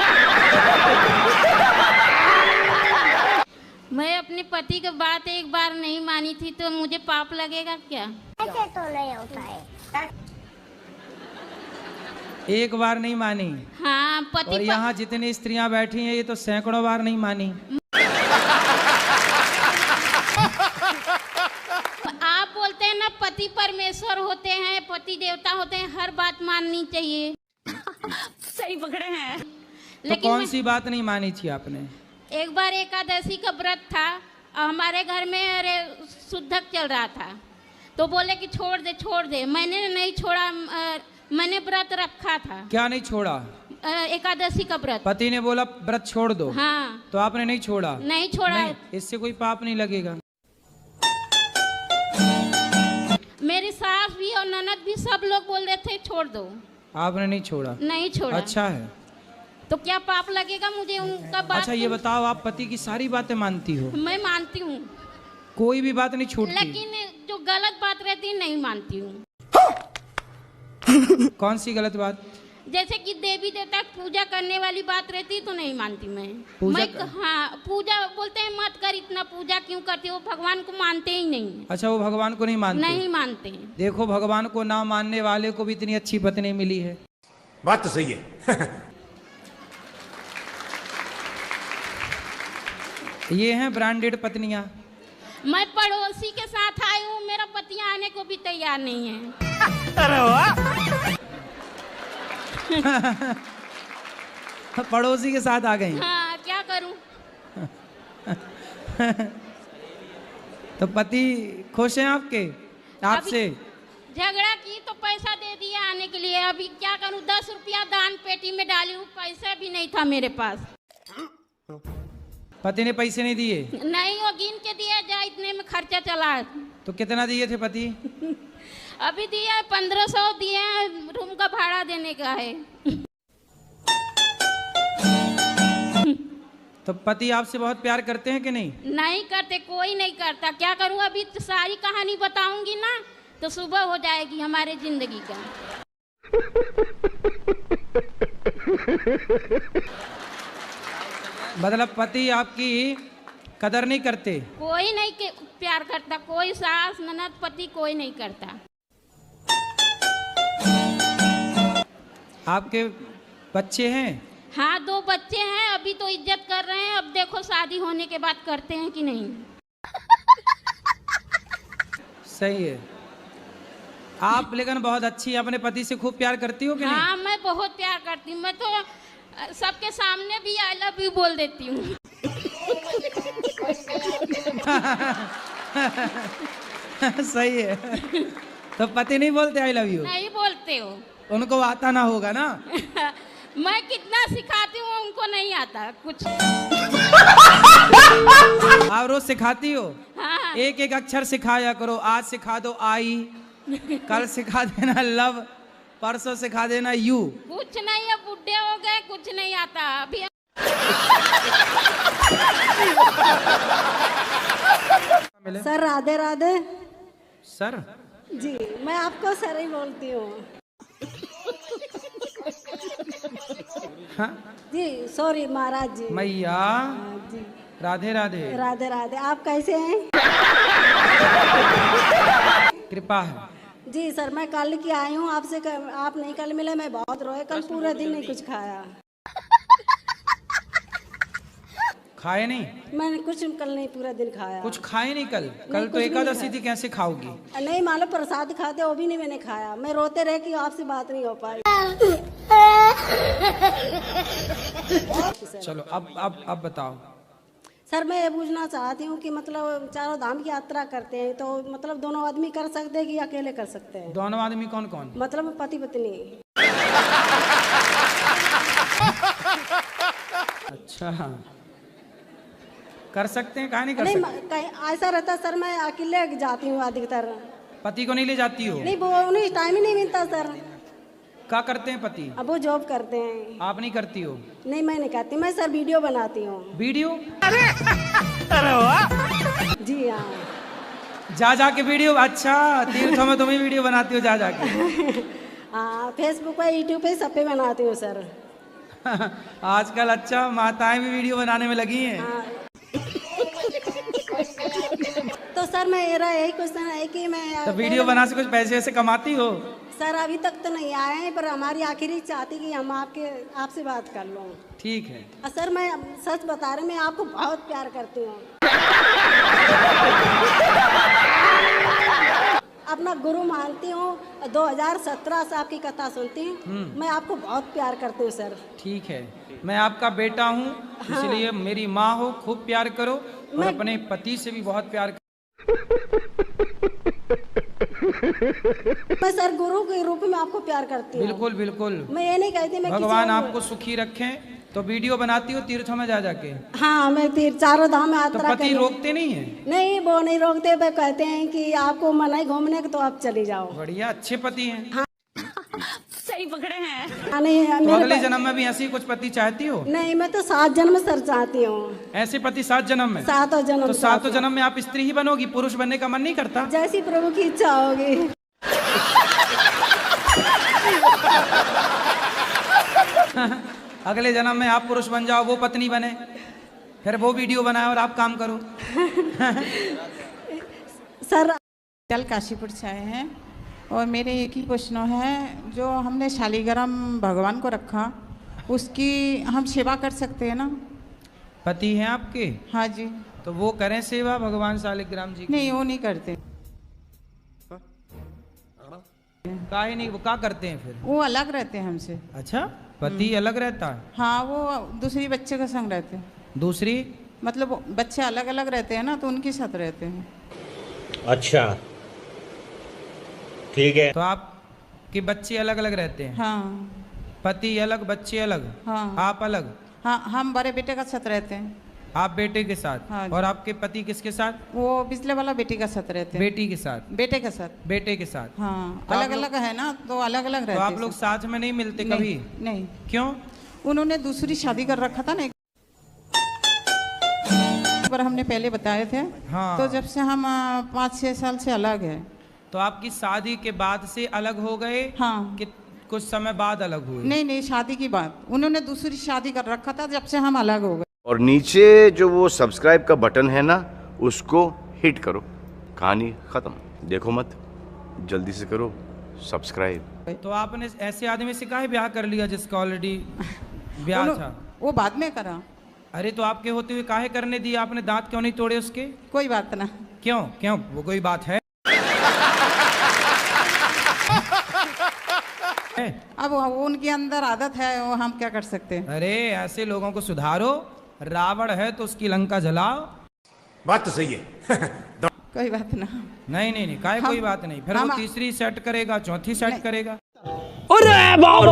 मैं अपने पति की बात एक बार नहीं मानी थी तो मुझे पाप लगेगा क्या? ऐसे तो नहीं होता है। एक बार नहीं मानी? हाँ पति। और यहाँ जितनी स्त्रियां बैठी हैं ये तो सैकड़ों बार नहीं मानी। आप बोलते हैं ना पति परमेश्वर होते हैं, पति देवता होते हैं, हर बात माननी चाहिए। सही पकड़े हैं। तो कौन सी बात नहीं मानी थी आपने? एक बार एकादशी का व्रत था, हमारे घर में अरे शुद्धक चल रहा था, तो बोले कि छोड़ दे छोड़ दे। मैंने नहीं छोड़ा, मैंने व्रत रखा था। क्या नहीं छोड़ा? एकादशी का व्रत। पति ने बोला व्रत छोड़ दो। हाँ। तो आपने नहीं छोड़ा? नहीं छोड़ा। नहीं, इससे कोई पाप नहीं लगेगा। मेरी सास भी और ननद भी सब लोग बोल रहे थे छोड़ दो। आपने नहीं छोड़ा? नहीं छोड़ा। अच्छा है। तो क्या पाप लगेगा मुझे उनका बात? अच्छा ये बताओ, आप पति की सारी बातें मानती हो? मैं मानती हूँ, कोई भी बात नहीं छूटती? लेकिन जो गलत बात रहती है नहीं मानती हूँ। कौन सी गलत बात? जैसे कि देवी देवता की पूजा करने वाली बात रहती तो नहीं मानती मैं। हाँ पूजा बोलते हैं मत कर, इतना पूजा क्यों करती हो? भगवान को मानते ही नहीं। अच्छा वो भगवान को नहीं मानते? नहीं मानते। देखो भगवान को ना मानने वाले को भी इतनी अच्छी पत्नी मिली है। बात तो सही है। ये हैं ब्रांडेड पत्नियां। मैं पड़ोसी के साथ आई हूँ, मेरा पति आने को भी तैयार नहीं है। अरे वाह। पड़ोसी के साथ आ गई? हाँ क्या करूं? तो पति खुश हैं आपके आपसे? झगड़ा की तो पैसा दे दिया आने के लिए, अभी क्या करूं? 10 रुपया दान पेटी में डाली हूँ, पैसा भी नहीं था मेरे पास। पति ने पैसे नहीं दिए? नहीं, वो गिन के दिया जा, इतने में खर्चा चला। तो कितना दिए थे पति? अभी दिया 1500 दिए, रूम का भाड़ा देने का है। तो पति आपसे बहुत प्यार करते हैं कि नहीं? नहीं करते, कोई नहीं करता। क्या करूं, अभी तो सारी कहानी बताऊंगी ना तो सुबह हो जाएगी हमारे जिंदगी का। मतलब पति आपकी कदर नहीं करते? कोई नहीं प्यार करता, कोई सास ननद पति कोई नहीं करता। आपके बच्चे हैं? हाँ 2 बच्चे हैं, अभी तो इज्जत कर रहे हैं, अब देखो शादी होने के बाद करते हैं कि नहीं। सही है। आप लेकिन बहुत अच्छी, अपने पति से खूब प्यार करती हो कि नहीं? हाँ मैं बहुत प्यार करती हूँ, मैं तो सबके सामने भी आई लव यू बोल देती हूँ। सही है। तो पति नहीं बोलते आई लव यू? नहीं बोलते हो। उनको आता ना होगा ना। मैं कितना सिखाती हूँ उनको नहीं आता कुछ। आप रोज सिखाती हो? हाँ। एक एक अक्षर सिखाया करो। आज सिखा दो आई, कल सिखा देना लव, परसों सिखा देना यू। कुछ नहीं, अब बुढ़े हो गए, कुछ नहीं आता अभी। सर राधे राधे। सर जी मैं आपको सर ही बोलती हूँ। हाँ? जी सॉरी महाराज जी। मैया जी राधे राधे। राधे राधे। आप कैसे हैं? कृपा है। जी सर मैं कल की आई हूँ आपसे, आप नहीं कल मिले, मैं बहुत रोए, कल पूरा दिन नहीं कुछ खाया। खाए नहीं? मैंने कुछ कल नहीं पूरा दिन खाया। कुछ खाए नहीं कल? कल तो एकादशी थी, कैसे खाओगी? नहीं मालूम, प्रसाद खाते वो भी नहीं मैंने खाया। मैं रोते रह कि आपसे बात नहीं हो पाई। चलो अब बताओ। सर मैं ये पूछना चाहती हूँ कि मतलब चारों धाम की यात्रा करते हैं तो मतलब दोनों आदमी कर सकते हैं कि अकेले कर सकते हैं? दोनों आदमी कौन कौन? मतलब पति पत्नी। अच्छा कर सकते हैं, कहाँ नहीं कर सकते? कहीं ऐसा रहता सर, मैं अकेले जाती हूँ अधिकतर। पति को नहीं ले जाती हो? नहीं वो उन्हें टाइम ही नहीं मिलता सर। क्या करते हैं पति? अब वो जॉब करते हैं। आप नहीं करती हो? नहीं मैं नहीं करती, मैं सर वीडियो बनाती हूँ। वीडियो? अरे वाह। जी हाँ। जा के वीडियो? अच्छा तीर्थों में तुम्हें वीडियो बनाती हो जा के? हाँ फेसबुक पे यूट्यूब पे सब पे बनाती हूँ सर। आजकल अच्छा माताएं भी वीडियो बनाने में लगी हैं। हाँ। तो सर मेरा यही क्वेश्चन है कि मैं तो वीडियो बना से कुछ पैसे ऐसे कमाती हो? सर अभी तक तो नहीं आए हैं, पर हमारी आखिरी चाहती कि हम आपसे बात कर लूं। ठीक है। सर मैं सच बता रही, मैं आपको बहुत प्यार करती हूँ। अपना गुरु मानती हूँ, 2017 से आपकी कथा सुनती हूँ। मैं आपको बहुत प्यार करती हूँ सर। ठीक है, मैं आपका बेटा हूँ। हाँ। इसलिए मेरी माँ हो, खूब प्यार करो और अपने पति से भी बहुत प्यार करो। मैं सर गुरु के रूप में आपको प्यार करती हूँ। बिल्कुल बिल्कुल। मैं ये नहीं कहती मैं भगवान आपको सुखी रखें। तो वीडियो बनाती हो तीर्थों में जा जाके? हाँ मैं चारों धाम में यात्रा। तो पति रोकते नहीं है? नहीं वो नहीं रोकते, वे कहते हैं कि आपको मना है घूमने का तो आप चली जाओ। बढ़िया, अच्छे पति हैं। हाँ। सही पकड़े हैं। तो अगले जन्म में भी ऐसी कुछ पति चाहती हो? नहीं मैं तो 7 जन्म सर चाहती हूँ। ऐसे पति 7 जन्म में? 7 जन्म। तो 7 जन्म में आप स्त्री ही बनोगी, पुरुष बनने का मन नहीं करता? जैसी प्रभु की इच्छा होगी। अगले जन्म में आप पुरुष बन जाओ, वो पत्नी बने, फिर वो वीडियो बनाए और आप काम करो। सर कल काशीपुर से आए हैं और मेरे एक ही प्रश्न है, जो हमने शालिग्राम भगवान को रखा उसकी हम सेवा कर सकते हैं ना? पति हैं आपके? हाँ जी। तो वो करें सेवा भगवान शालिग्राम जी की? नहीं वो नहीं करते। काहे नहीं, वो क्या करते हैं फिर? वो अलग रहते हैं हमसे। अच्छा पति अलग रहता है? हाँ वो दूसरी बच्चे के संग रहते हैं। दूसरी मतलब बच्चे अलग अलग रहते हैं ना, तो उनके साथ रहते हैं। अच्छा ठीक है। तो आपके बच्चे अलग अलग रहते हैं? हाँ। पति अलग बच्चे अलग? हाँ। आप अलग? हाँ हम बड़े बेटे का साथ रहते हैं। आप बेटे के साथ? हाँ। और आपके पति किसके साथ? वो पिछले वाला बेटी का साथ रहते हैं। बेटी के साथ? बेटे के साथ। बेटे के साथ। हाँ तो अलग अलग है ना, तो अलग अलग रहते हैं। तो आप लोग साथ में नहीं मिलते कभी? नहीं। क्यों? उन्होंने दूसरी शादी कर रखा था ना। पर हमने पहले बताए थे। हाँ। तो जब से हम 5-6 साल से अलग है। तो आपकी शादी के बाद से अलग हो गए? हाँ। कि कुछ समय बाद अलग हुए? नहीं नहीं, शादी की बात, उन्होंने दूसरी शादी कर रखा था, जब से हम अलग हो गए। और नीचे जो वो सब्सक्राइब का बटन है ना, उसको हिट करो। कहानी खत्म। देखो मत, जल्दी से करो सब्सक्राइब। तो आपने ऐसे आदमी से काहे ब्याह कर लिया जिसका ऑलरेडी ब्याह था? वो बाद में करा। अरे तो आपके होते हुए काहे करने दिया आपने? दांत क्यों नहीं तोड़े उसके? कोई बात ना। क्यों क्यों, वो कोई बात है? अब वो उनके अंदर आदत है, वो हम क्या कर सकते हैं। अरे ऐसे लोगों को सुधारो। रावण है तो उसकी लंका जलाओ। बात तो सही है। कोई बात ना। नहीं नहीं नहीं, काहे कोई बात नहीं। फिर वो तीसरी सेट करेगा, चौथी सेट करेगा। अरे बाबा!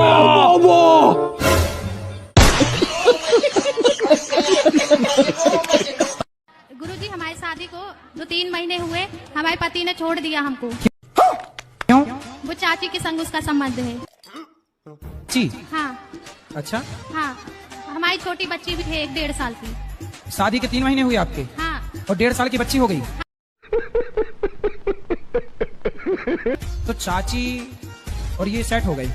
गुरुजी, हमारी शादी को 2-3 महीने हुए, हमारे पति ने छोड़ दिया हमको। क्यों? वो चाची के संग उसका संबंध है। जी हाँ। अच्छा। हाँ, हमारी छोटी बच्ची भी है 1-1.5 साल की। शादी के 3 महीने हुए आपके? हाँ। और 1.5 साल की बच्ची हो गई? तो चाची और ये सेट हो गई।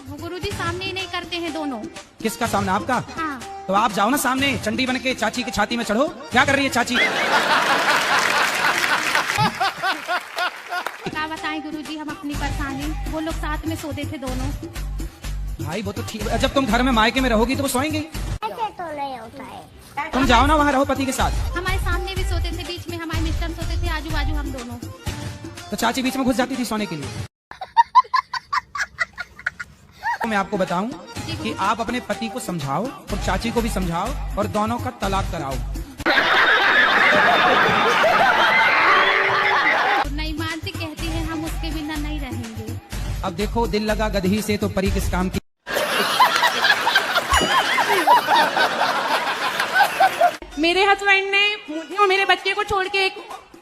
वो गुरुजी सामने ही नहीं करते हैं दोनों। किसका सामना? आपका? हाँ। तो आप जाओ ना सामने, चंडी बन के चाची की छाती में चढ़ो। क्या कर रही है चाची? क्या बताएं गुरुजी हम अपनी परेशानी। वो लोग साथ में सोते थे दोनों। भाई वो तो ठीक है, जब तुम घर में मायके में रहोगी तो वो सोएंगे। ऐसे तो नहीं होता है। तुम जाओ ना वहाँ, रहो पति के साथ। हमारे सामने भी सोते थे, बीच में हमारे मिस्टर सोते थे, आजू बाजू हम दोनों। तो चाची बीच में घुस जाती थी सोने के लिए। तो मैं आपको बताऊं कि आप अपने पति को समझाओ और चाची को भी समझाओ और दोनों का तलाक कराओ। नहीं मानती, कहती है हम उसके बिना नहीं रहेंगे। अब देखो, दिल लगा गदही से तो परी किस काम की। मेरे हस्बैंड ने मुझे और मेरे बच्चे को छोड़ के एक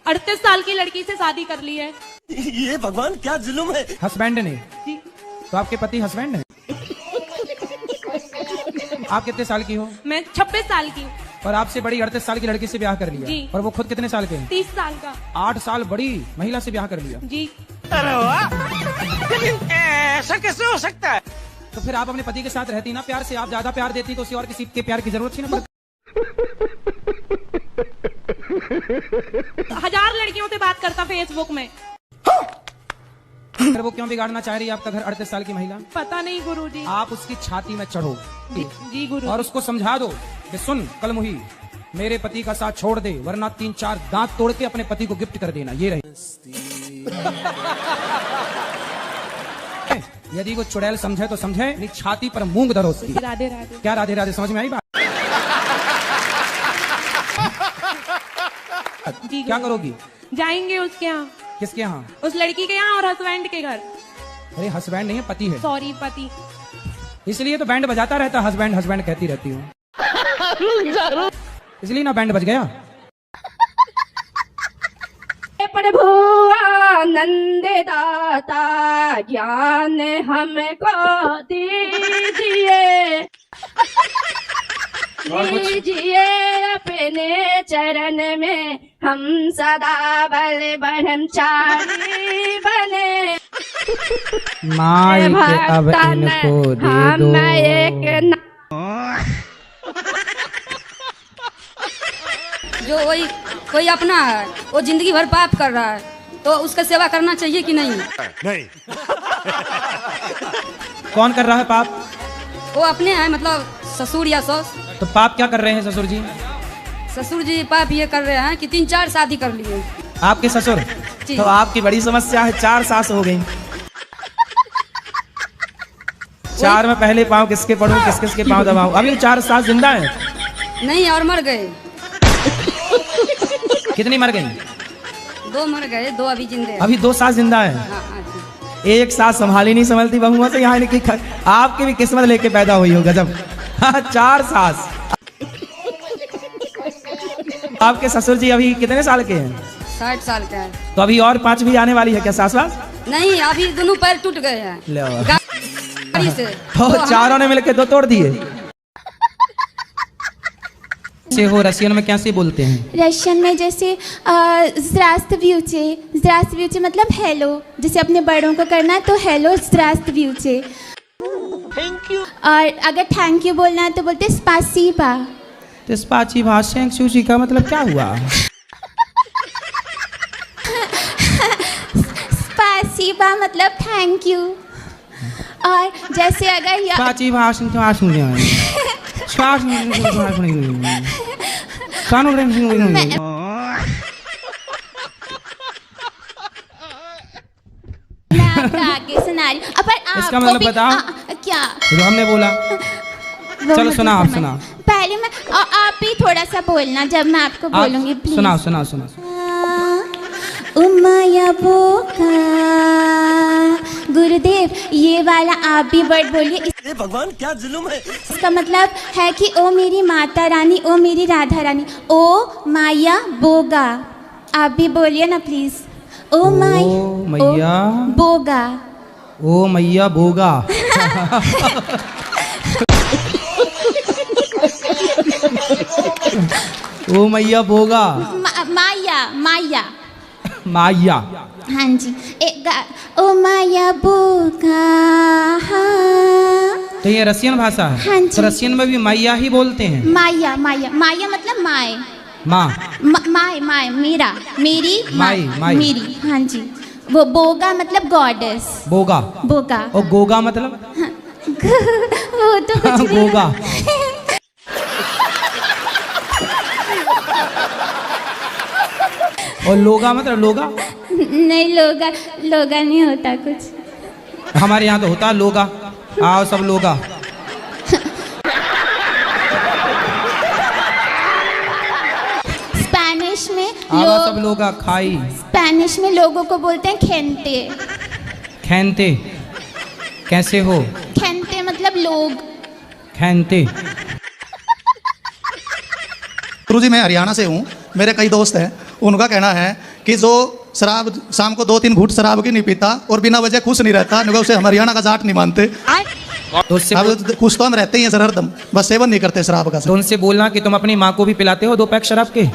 38 साल की लड़की से शादी कर ली है। ये भगवान क्या जुल्म है। हस्बैंड ने? जी। तो आपके पति हस्बैंड है? आप कितने साल की हो? मैं 26 साल की। और आपसे बड़ी 38 साल की लड़की से ब्याह कर लिया? जी। और वो खुद कितने साल के हैं? 30 साल का। 8 साल बड़ी महिला से ब्याह कर लिया? जी। अरे वाह, लेकिन ऐसा कैसे हो सकता है? तो फिर आप अपने पति के साथ रहती ना प्यार से। आप ज्यादा प्यार देती तो उसे और किसी के प्यार की जरूरत थी ना। 1000 लड़कियों से बात करता फेसबुक में। फिर वो क्यों बिगाड़ना चाह रही है आपका घर? 38 साल की महिला। पता नहीं गुरुजी। आप उसकी छाती में चढ़ो जी गुरु। और उसको समझा दो कि सुन कल मुही, मेरे पति का साथ छोड़ दे, वरना 3-4 दांत तोड़ के अपने पति को गिफ्ट कर देना। ये रहे। यदि वो चुड़ैल समझे तो समझे, नहीं छाती पर मूंग धरो उसकी। राधे राधे। क्या राधे राधे? समझ में आई बात? क्या करोगी? जाएंगे उसके यहाँ। किसके यहाँ? उस लड़की के यहाँ और हस्बैंड के घर। अरे हस्बैंड नहीं है, पति है। सॉरी, पति। इसलिए तो बैंड बजाता रहता, हस्बैंड हस्बैंड कहती रहती हूँ। इसलिए ना बैंड बज गया। प्रभु आनंद दाता ज्ञान हमको दीजिए, दीजिए अपने चरण में हम सदा बल ब्रह्मचारी बने। माइक अब इनको दे दो। जो वही कोई अपना है, वो जिंदगी भर पाप कर रहा है, तो उसका सेवा करना चाहिए कि नहीं? नहीं। कौन कर रहा है पाप? वो अपने हैं, मतलब ससुर या सास। तो पाप क्या कर रहे हैं ससुर जी? ससुर जी पाप ये कर रहे हैं कि 3-4 शादी कर लिए। आपके ससुर? तो आपकी बड़ी समस्या है, 4 सास हो गई। 4 में पहले पाँव किसके पढ़ूं, किस किस के पाँव दबाऊं? अभी 4 सास जिंदा है? नहीं, और मर गए। कितनी मर गई? 2 मर गए, 2 अभी जिंदे हैं। अभी 2 सास जिंदा है। एक सास संभाली नहीं संभलती बहुओं से। यहाँ की आपकी भी किस्मत लेके पैदा हुई हो। गजब। 4 सास। आपके ससुर जी अभी कितने साल के हैं? 60 साल के हैं। तो अभी और 5 भी आने वाली है क्या सास वास? नहीं, अभी दोनों पैर टूट गए हैं गाड़ी से। तो चारों ने मिलकर 2 तोड़ दिए। कैसे हो रशियन में कैसे बोलते हैं? रशियन में जैसे zdravstvuyte मतलब हेलो, जैसे अपने बड़ों को करना है तो हेलो zdravstvuyte। Thank you. और अगर थैंक यू बोलना है तो बोलते spasiba। तो स्पाचिवा थैंक का मतलब क्या हुआ? spasiba मतलब थैंक यू। और जैसे अगर मैं आपको आगे सुना रही हूँ। इसका मतलब बताओ क्या जो हमने बोला। चलो सुना, आप सुना। पहले मैं आप ही थोड़ा सा बोलना जब मैं आपको बोलूंगी। प्लीज सुनाओ सुनाओ सुनाओ। उमाया बोका गुरुदेव, ये वाला आप भी वर्ड बोलिए। भगवान क्या जुल्म है। इसका मतलब है कि ओ मेरी माता रानी, ओ मेरी राधा रानी, ओ माया बोगा। आप भी बोलिए ना प्लीज। ओ मैया बोगा। ओ मैया बोगा। ओ मैया बोगा। माया माया माया। हाँ जी। ओ माया बोगा। तो ये रशियन भाषा है। हाँ जी। तो रशियन में भी मैया ही बोलते हैं। माया माया माया मतलब माए। माँ माए माए मेरा मेरी माई माई मेरी। हाँ जी। वो बोगा मतलब गॉडेस। बोगा बोगा। और गोगा मतलब वो तो कुछ भी गोगा। और लोगा मतलब लोगा नहीं, लोगा लोगा नहीं होता कुछ। हमारे यहाँ तो होता लोगा। आओ सब लोगा। स्पेनिश में सब लोगा खाई। स्पेनिश में लोगों को बोलते हैं खेंते। खेंते कैसे हो? खेंते मतलब लोग। खेंते। गुरुजी मैं हरियाणा से हूँ, मेरे कई दोस्त हैं, उनका कहना है कि जो शराब शाम को 2-3 घूंट शराब की नहीं पीता और बिना वजह खुश नहीं रहता, उसे हम हरियाणा का जाट नहीं मानते। तो उससे खुश तो हम रहते ही हैं सर हरदम, बस सेवन नहीं करते शराब का। तो उनसे बोलना कि तुम अपनी माँ को भी पिलाते हो 2 पैक शराब के।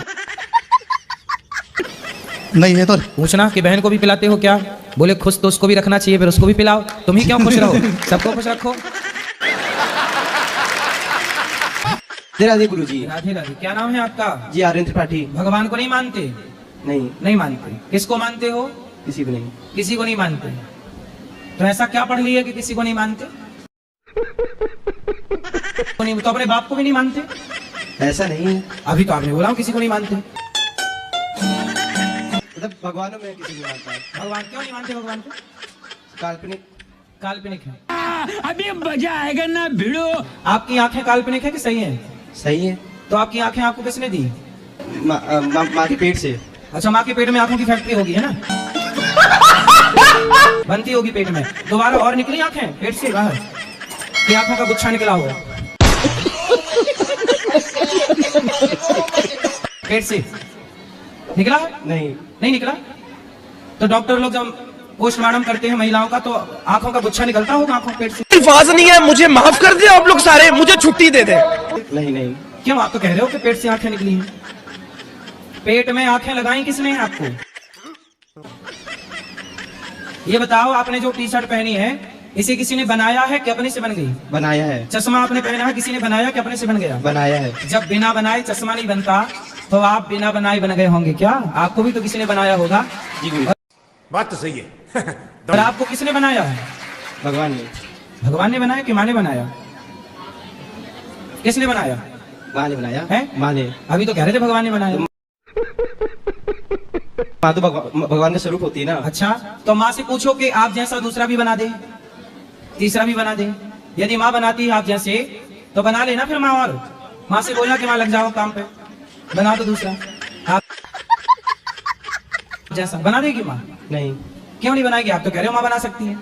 नहीं है तो पूछना कि बहन को भी पिलाते हो क्या? बोले खुश तो उसको भी रखना चाहिए, फिर उसको भी पिलाओ। तुम ही क्यों खुश रहो, सबको खुश रखो। राधे गुरु जी। राधे राधे। क्या नाम है आपका? जी आर्यन त्रिपाठी। भगवान को नहीं मानते? नहीं नहीं मानते। किसको मानते हो? किसी को नहीं। किसी को नहीं मानते। तो ऐसा क्या पढ़ लिया कि किसी को नहीं मानते? तो अपने बाप को भी नहीं मानते? ऐसा नहीं। अभी तो आपने बोला किसी को नहीं मानते। मतलब भगवानों में किसी को मानता है। भगवान क्यों नहीं मानते? भगवान को काल्पनिक काल्पनिक है। अभी मजा आएगा ना भिड़ो। आपकी आंखें काल्पनिक है कि सही है? सही है। तो आपकी आंखें आपको किसने दी? माँ के पेट से। अच्छा, माँ के पेट में आंखों की फैक्ट्री होगी है ना? बनती होगी पेट में। दोबारा और निकली आंखें पेट से बाहर कि आंखों का गुच्छा निकला होगा पेट से? निकला? नहीं नहीं निकला। तो डॉक्टर लोग जब पोस्टमार्टम करते हैं महिलाओं का तो आंखों का गुच्छा निकलता होगा आंखों पेट से। अल्फाज नहीं है, मुझे माफ कर दे आप लोग सारे, मुझे छुट्टी दे दे। नहीं नहीं। क्यों? आप तो कह रहे हो कि पेट से आंखें निकली हैं। पेट में आंखें लगाई किसने आपको? ये बताओ, आपने जो टी शर्ट पहनी है इसे किसी ने बनाया है कि अपने से बन गई? बनाया है। चश्मा आपने पहना है, किसी ने बनाया कि अपने से बन गया? बनाया है। जब बिना बनाए चश्मा नहीं बनता तो आप बिना बनाए बन गए होंगे क्या? आपको भी तो किसी ने बनाया होगा। जी बात तो सही है। और आपको किसने बनाया है? भगवान ने। भगवान ने बनाया कि माँ ने बनाया? किसने बनाया? माँ ने बनाया है। माँ ने। अभी तो कह रहे थे भगवान ने बनाया। माँ तो भगवान का स्वरूप होती है ना। अच्छा, तो माँ से पूछो कि आप जैसा दूसरा भी बना दे, तीसरा भी बना दे। यदि माँ बनाती है आप जैसे तो बना लेना फिर माँ। और माँ से बोलना कि माँ लग जाओ काम पे, बना दो दूसरा आप जैसा। बना देगी माँ? नहीं। क्यों नहीं बनाएगी? आप तो कह रहे हो माँ बना सकती है।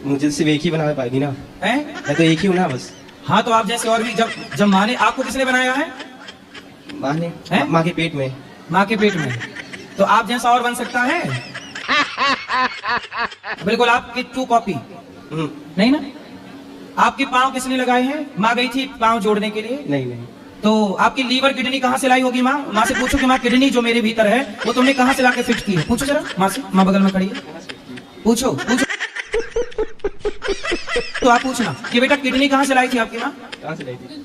मुझे सिर्फ एक ही बना पाएगी ना। है? मैं तो एक ही हूँ ना बस। हाँ, तो आप जैसे और भी जब माँ ने आपको किसने बनाया है? माँ ने। माँ के पेट में। माँ के पेट में। तो आप जैसा और बन सकता है? बिल्कुल आपकी ट्रू कॉपी नहीं ना। आपके पाँव किसने लगाए हैं? माँ गई थी पाँव जोड़ने के लिए? नहीं नहीं। तो आपकी लीवर किडनी कहाँ से लाई होगी माँ? माँ से पूछो कि माँ किडनी जो मेरे भीतर है वो तुमने कहाँ से लाके फिट की है? पूछो जरा माँ से, माँ बगल में खड़ी है, पूछो पूछो। तो आप पूछना कि बेटा किडनी कहाँ से लाई थी आपकी माँ? कहाँ से लाई थी?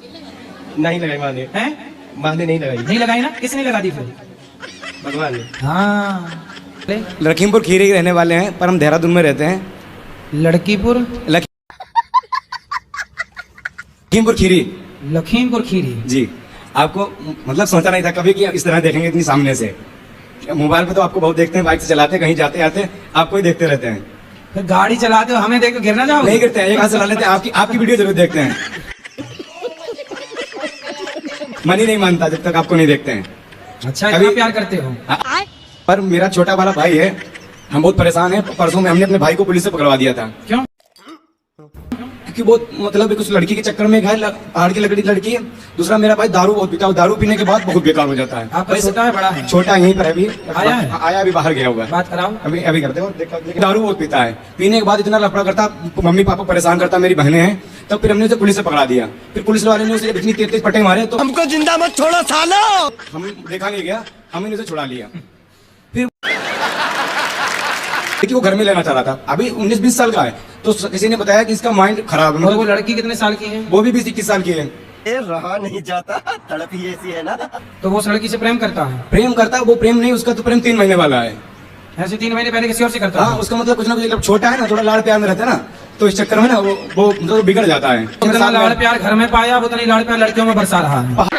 नहीं लगाई माँ ने। हैं? माँ ने नहीं लगाई। नहीं लगाई ना? किसने लगा दी फिर? भगवान ने। हाँ। लखीमपुर खीरी के रहने वाले हैं पर हम देहरादून में रहते हैं। लड़कीपुर लखीमपुर खीरी। लखीमपुर खीरी जी। आपको मतलब सोचा नहीं था कभी कि इस तरह देखेंगे इतनी सामने से। मोबाइल पे तो आपको बहुत देखते हैं, बाइक से चलाते हैं, कहीं जाते आते आपको ही देखते रहते हैं। फिर गाड़ी चलाते हो हमें देख गिरना जाओ? नहीं गिरते हैं, एक हाथ चला लेते हैं। आपकी वीडियो जरूर देखते हैं। मन ही नहीं मानता जब तक आपको नहीं देखते हैं। अच्छा कभी प्यार करते हो? पर मेरा छोटा वाला भाई है, हम बहुत परेशान हैं। परसों में हमने अपने भाई को पुलिस से पकड़वा दिया था। क्यों? क्योंकि बहुत मतलब कुछ लड़की के चक्कर में घायल, पहाड़ की लड़की है। दूसरा मेरा भाई दारू बहुत पीता है, दारू पीने के बाद बहुत बेकार हो जाता है। आपका छोटा है बड़ा है? छोटा यहीं पर अभी आया अभी बाहर गया हुआ है। बात कराओ अभी करते हो। दारू बहुत पीता है, पीने के बाद इतना लफड़ा करता, मम्मी पापा परेशान करता, मेरी बहनें हैं। तब फिर हमने उसे पुलिस से पकड़ा दिया। फिर पुलिस वाले ने उसे इतनी तेज पटे मारे तो हमको जिंदा मत छोड़ो सालो। हम देखा नहीं गया, हमने उसे छुड़ा लिया। फिर वो घर में लेना चाह रहा था, अभी 19-20 साल का है। तो किसी ने बताया कि इसका माइंड खराब है। और वो लड़की कितने साल की है? वो भी 20-21 साल की है। रहा नहीं जाता, तड़प ही ऐसी है ना। तो वो उस लड़की से प्रेम करता है? प्रेम करता है वो, प्रेम नहीं, उसका तो प्रेम 3 महीने वाला है। ऐसे 3 महीने पहले किसी और से करता? हाँ, उसका मतलब कुछ ना कुछ छोटा है ना, थोड़ा लाड़ प्यार में रहता है ना, तो इस चक्कर में ना वो मतलब बिगड़ जाता है। जितना लाड़ प्यार घर में पाया उतना ही लाड़ प्यार लड़कियों में बरसा रहा है।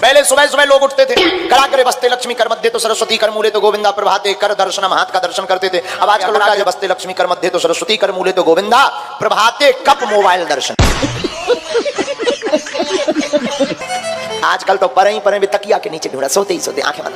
पहले सुबह सुबह लोग उठते थे, कड़ा करे बसते लक्ष्मी कर मध्य तो सरस्वती कर मूले तो गोविंदा प्रभाते कर दर्शनम, हाथ का दर्शन करते थे। अब आजकल लोग आज बसते लक्ष्मी कर मध्य तो सरस्वती कर मूले तो गोविंदा प्रभाते कप मोबाइल दर्शन। आजकल तो परे ही परे भी तकिया के नीचे ढूंढा, सोते ही सोते आंखें बंद।